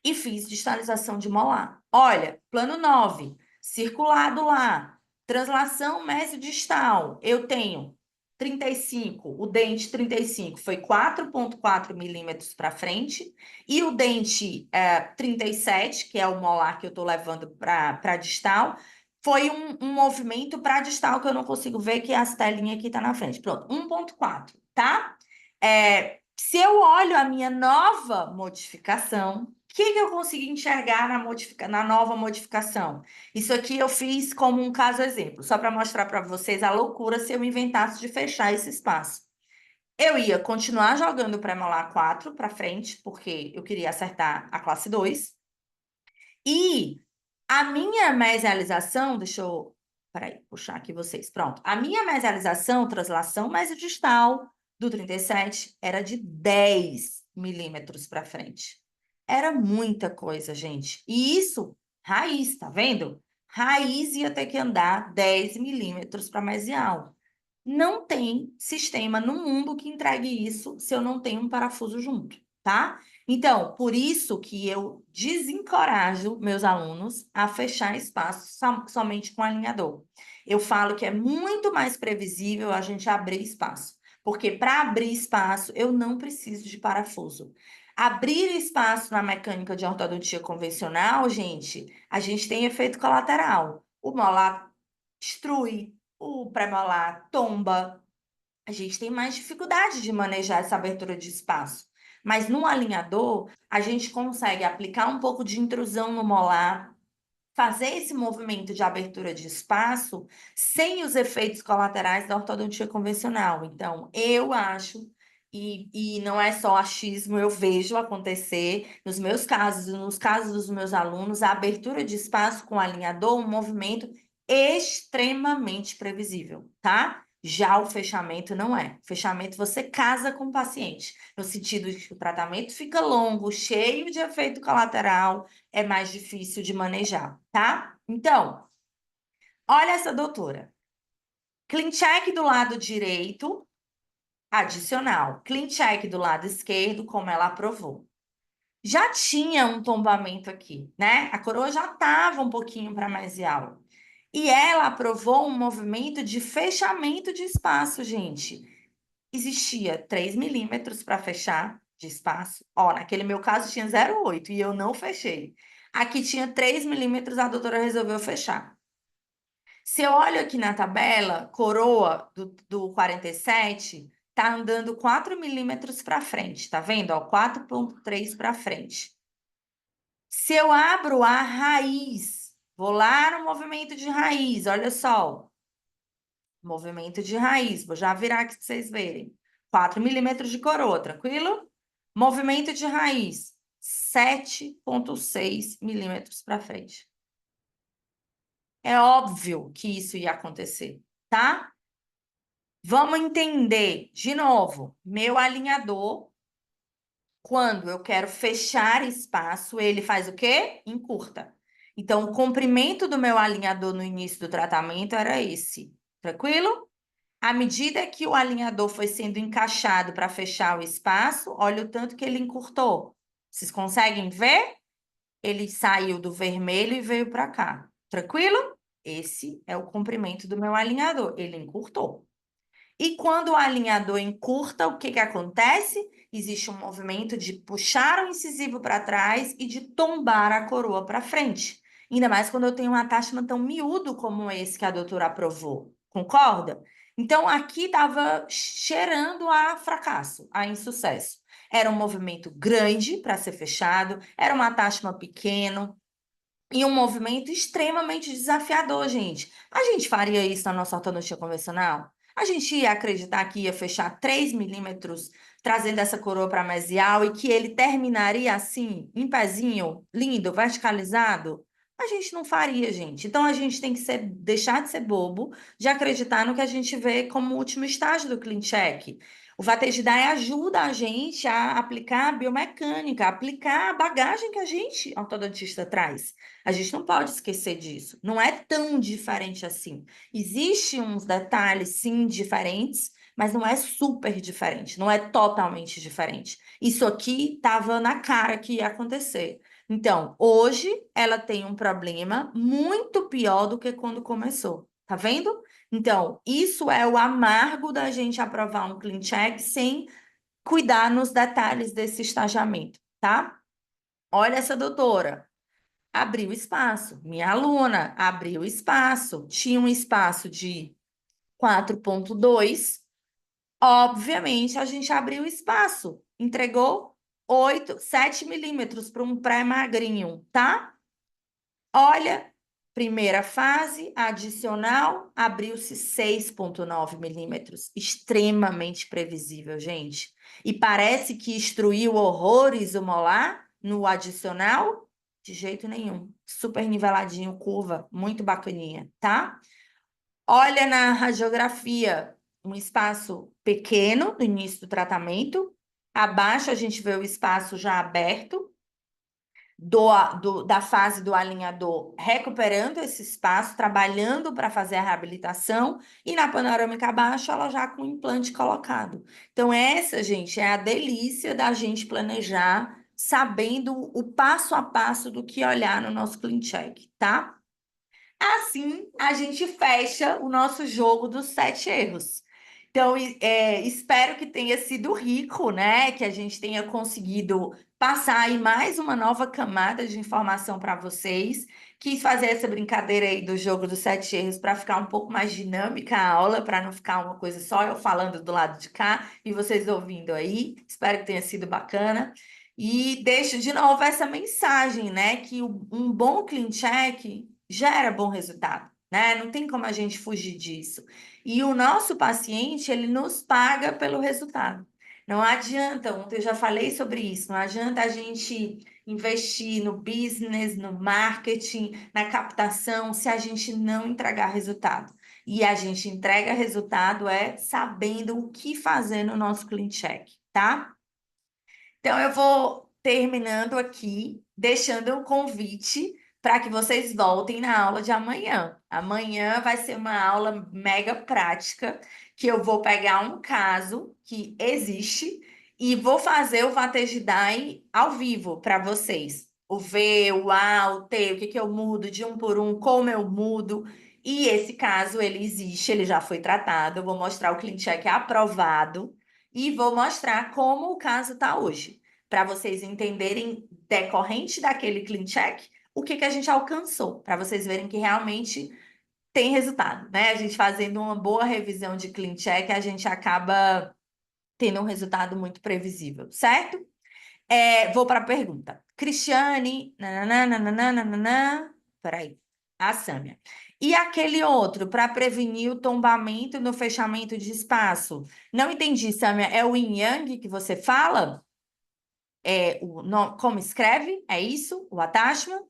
e fiz distalização de molar. Olha, plano 9, circulado lá, translação mesodistal, eu tenho 35, o dente 35 foi 4,4 milímetros para frente, e o dente 37, que é o molar que eu estou levando para distal, foi um movimento para distal que eu não consigo ver, que as telinhas aqui tá na frente. Pronto, 1,4, tá? Se eu olho a minha nova modificação, o que eu consegui enxergar na nova modificação? Isso aqui eu fiz como um caso exemplo, só para mostrar para vocês a loucura se eu inventasse de fechar esse espaço. Eu ia continuar jogando pré-molar 4 para frente, porque eu queria acertar a classe 2. E a minha mesialização, deixa eu, peraí, puxar aqui vocês, pronto. A minha mesialização, translação mesodistal do 37 era de 10 milímetros para frente. Era muita coisa, gente. E isso, raiz, tá vendo? Raiz ia ter que andar 10 milímetros para mesial. Não tem sistema no mundo que entregue isso se eu não tenho um parafuso junto, tá? Então, por isso que eu desencorajo meus alunos a fechar espaço somente com alinhador. Eu falo que é muito mais previsível a gente abrir espaço, porque para abrir espaço eu não preciso de parafuso. Abrir espaço na mecânica de ortodontia convencional, gente, a gente tem efeito colateral. O molar destrui, o pré-molar tomba. A gente tem mais dificuldade de manejar essa abertura de espaço. Mas no alinhador, a gente consegue aplicar um pouco de intrusão no molar, fazer esse movimento de abertura de espaço sem os efeitos colaterais da ortodontia convencional. Então, eu acho, e não é só achismo, eu vejo acontecer nos meus casos, nos casos dos meus alunos, a abertura de espaço com alinhador, um movimento extremamente previsível, tá? Já o fechamento não é. O fechamento você casa com o paciente, no sentido de que o tratamento fica longo, cheio de efeito colateral, é mais difícil de manejar, tá? Então, olha essa doutora. Clean check do lado direito, adicional. Clean check do lado esquerdo, como ela aprovou. Já tinha um tombamento aqui, né? A coroa já estava um pouquinho para mesial. E ela aprovou um movimento de fechamento de espaço, gente. Existia 3 milímetros para fechar de espaço. Ó, naquele meu caso tinha 0,8 e eu não fechei. Aqui tinha 3 milímetros, a doutora resolveu fechar. Se eu olho aqui na tabela, coroa do 47 tá andando 4 milímetros para frente, tá vendo? Ó, 4,3 para frente. Se eu abro a raiz, vou lá no movimento de raiz, olha só. Movimento de raiz, vou já virar aqui para vocês verem. 4 milímetros de coroa, tranquilo? Movimento de raiz, 7,6 milímetros para frente. É óbvio que isso ia acontecer, tá? Vamos entender, de novo, meu alinhador, quando eu quero fechar espaço, ele faz o quê? Encurta. Então, o comprimento do meu alinhador no início do tratamento era esse, tranquilo? À medida que o alinhador foi sendo encaixado para fechar o espaço, olha o tanto que ele encurtou. Vocês conseguem ver? Ele saiu do vermelho e veio para cá. Tranquilo? Esse é o comprimento do meu alinhador. Ele encurtou. E quando o alinhador encurta, o que que acontece? Existe um movimento de puxar o incisivo para trás e de tombar a coroa para frente. Ainda mais quando eu tenho um attachment tão miúdo como esse que a doutora aprovou. Concorda? Então, aqui estava cheirando a fracasso, a insucesso. Era um movimento grande para ser fechado, era um attachment pequeno, E um movimento extremamente desafiador, gente. A gente faria isso na nossa ortodontia convencional? A gente ia acreditar que ia fechar 3 milímetros, trazendo essa coroa para mesial e que ele terminaria assim, em pezinho, lindo, verticalizado? A gente não faria, gente. Então a gente tem que deixar de ser bobo, de acreditar no que a gente vê como último estágio do clean check. O Vatejidai ajuda a gente a aplicar a biomecânica, a aplicar a bagagem que a gente, ortodontista, traz. A gente não pode esquecer disso. Não é tão diferente assim. Existem uns detalhes, sim, diferentes, mas não é super diferente, não é totalmente diferente. Isso aqui estava na cara que ia acontecer. Então, hoje ela tem um problema muito pior do que quando começou. Tá vendo? Então, isso é o amargo da gente aprovar um clean check sem cuidar nos detalhes desse estagiamento, tá? Olha essa doutora. Abriu espaço. Minha aluna abriu espaço. Tinha um espaço de 4,2. Obviamente, a gente abriu espaço. Entregou 7 milímetros para um pré-magrinho, tá? Olha, primeira fase, adicional, abriu-se 6,9 milímetros. Extremamente previsível, gente. E parece que instruiu horrores o molar no adicional? De jeito nenhum. Super niveladinho, curva, muito bacaninha, tá? Olha na radiografia, um espaço pequeno no início do tratamento. Abaixo a gente vê o espaço já aberto da fase do alinhador, recuperando esse espaço, trabalhando para fazer a reabilitação, e na panorâmica abaixo, ela já com o implante colocado. Então, essa, gente, é a delícia da gente planejar, sabendo o passo a passo do que olhar no nosso clean check, tá? Assim, a gente fecha o nosso jogo dos 7 erros. Então, espero que tenha sido rico, né? Que a gente tenha conseguido passar aí mais uma nova camada de informação para vocês. Quis fazer essa brincadeira aí do jogo dos 7 erros para ficar um pouco mais dinâmica a aula, para não ficar uma coisa só eu falando do lado de cá e vocês ouvindo aí. Espero que tenha sido bacana. E deixo de novo essa mensagem, né? Que um bom clean check gera bom resultado, né? Não tem como a gente fugir disso. E o nosso paciente, ele nos paga pelo resultado. Não adianta, ontem eu já falei sobre isso, não adianta a gente investir no business, no marketing, na captação, se a gente não entregar resultado. E a gente entrega resultado sabendo o que fazer no nosso clean check, tá? Então, eu vou terminando aqui, deixando um convite para que vocês voltem na aula de amanhã. Amanhã vai ser uma aula mega prática, que eu vou pegar um caso que existe e vou fazer o Vatejidai ao vivo para vocês. O V, o A, o T, o que que eu mudo de um por um, como eu mudo. E esse caso, ele existe, ele já foi tratado. Eu vou mostrar o clean check aprovado e vou mostrar como o caso está hoje, para vocês entenderem, decorrente daquele clean check, o que que a gente alcançou, para vocês verem que realmente tem resultado, né? A gente fazendo uma boa revisão de clean check, a gente acaba tendo um resultado muito previsível, certo? Vou para a pergunta. Cristiane, nananana, peraí, a Sâmia. E aquele outro, para prevenir o tombamento no fechamento de espaço? Não entendi, Sâmia. É o yin yang que você fala? Como escreve? É isso? O attachment?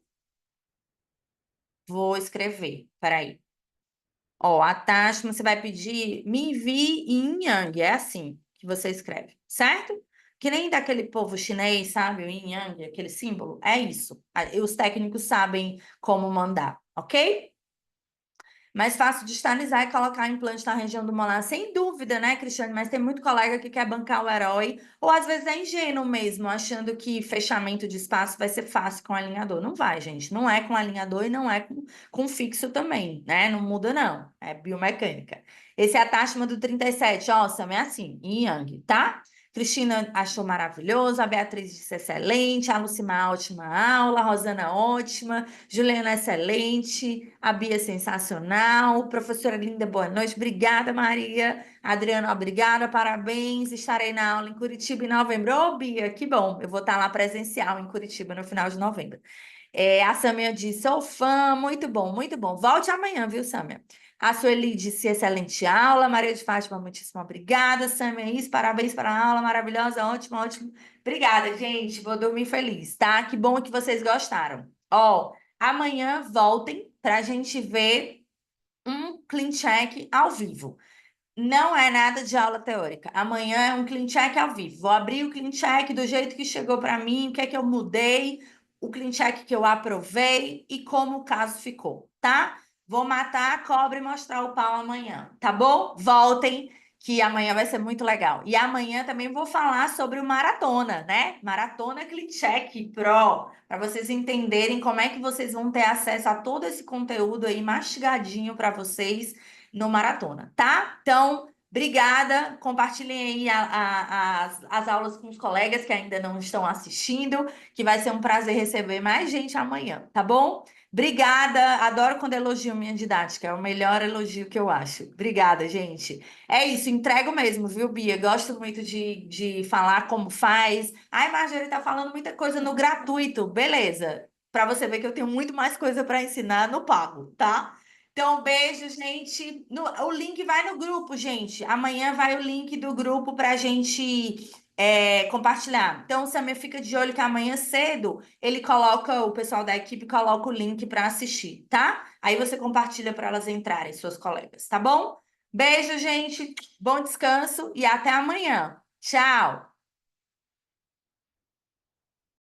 Vou escrever, peraí. Ó, attachment, você vai pedir me envie yin yang, é assim que você escreve, certo? Que nem daquele povo chinês, sabe? O yin yang, aquele símbolo, é isso. Os técnicos sabem como mandar, ok? Mais fácil de estanizar e colocar implante na região do molar, sem dúvida, né, Cristiane? Mas tem muito colega que quer bancar o herói, ou às vezes é ingênuo mesmo, achando que fechamento de espaço vai ser fácil com alinhador. Não vai, gente. Não é com alinhador e não é com fixo também, né? Não muda, não. É biomecânica. Esse é a táxima do 37, ó, Sam, é assim, yin yang, tá? Cristina achou maravilhoso, a Beatriz disse excelente, a Lucimar, ótima aula, a Rosana, ótima, Juliana, excelente, a Bia, sensacional, professora linda, boa noite, obrigada, Maria, Adriana, obrigada, parabéns, estarei na aula em Curitiba em novembro. Ô, Bia, que bom, eu vou estar lá presencial em Curitiba no final de novembro. A Sâmia disse, sou fã, muito bom, muito bom. Volte amanhã, viu, Sâmia? A Sueli disse, excelente aula. Maria de Fátima, muitíssimo obrigada. Sâmia, isso, parabéns para a aula, maravilhosa, ótimo, ótimo. Obrigada, gente, vou dormir feliz, tá? Que bom que vocês gostaram. Ó, amanhã voltem para a gente ver um clean check ao vivo. Não é nada de aula teórica. Amanhã é um clean check ao vivo. Vou abrir o clean check do jeito que chegou para mim, o que é que eu mudei, o clean check que eu aprovei e como o caso ficou, tá? Vou matar a cobra e mostrar o pau amanhã, tá bom? Voltem, que amanhã vai ser muito legal. E amanhã também vou falar sobre o maratona, né? Maratona Clean Check Pro, para vocês entenderem como é que vocês vão ter acesso a todo esse conteúdo aí mastigadinho para vocês no Maratona, tá? Então, obrigada. Compartilhem aí as aulas com os colegas que ainda não estão assistindo, que vai ser um prazer receber mais gente amanhã, tá bom? Obrigada. Adoro quando elogiam minha didática, é o melhor elogio que eu acho. Obrigada, gente. É isso, entrego mesmo, viu, Bia? Gosto muito de falar como faz. Ai, Marjorie tá falando muita coisa no gratuito. Beleza. Para você ver que eu tenho muito mais coisa para ensinar no pago, tá? Então, beijo, gente. O link vai no grupo, gente. Amanhã vai o link do grupo para a gente compartilhar. Então, Samir, fica de olho que amanhã cedo ele coloca, o pessoal da equipe coloca o link para assistir, tá? Aí você compartilha para elas entrarem, suas colegas, tá bom? Beijo, gente. Bom descanso e até amanhã. Tchau.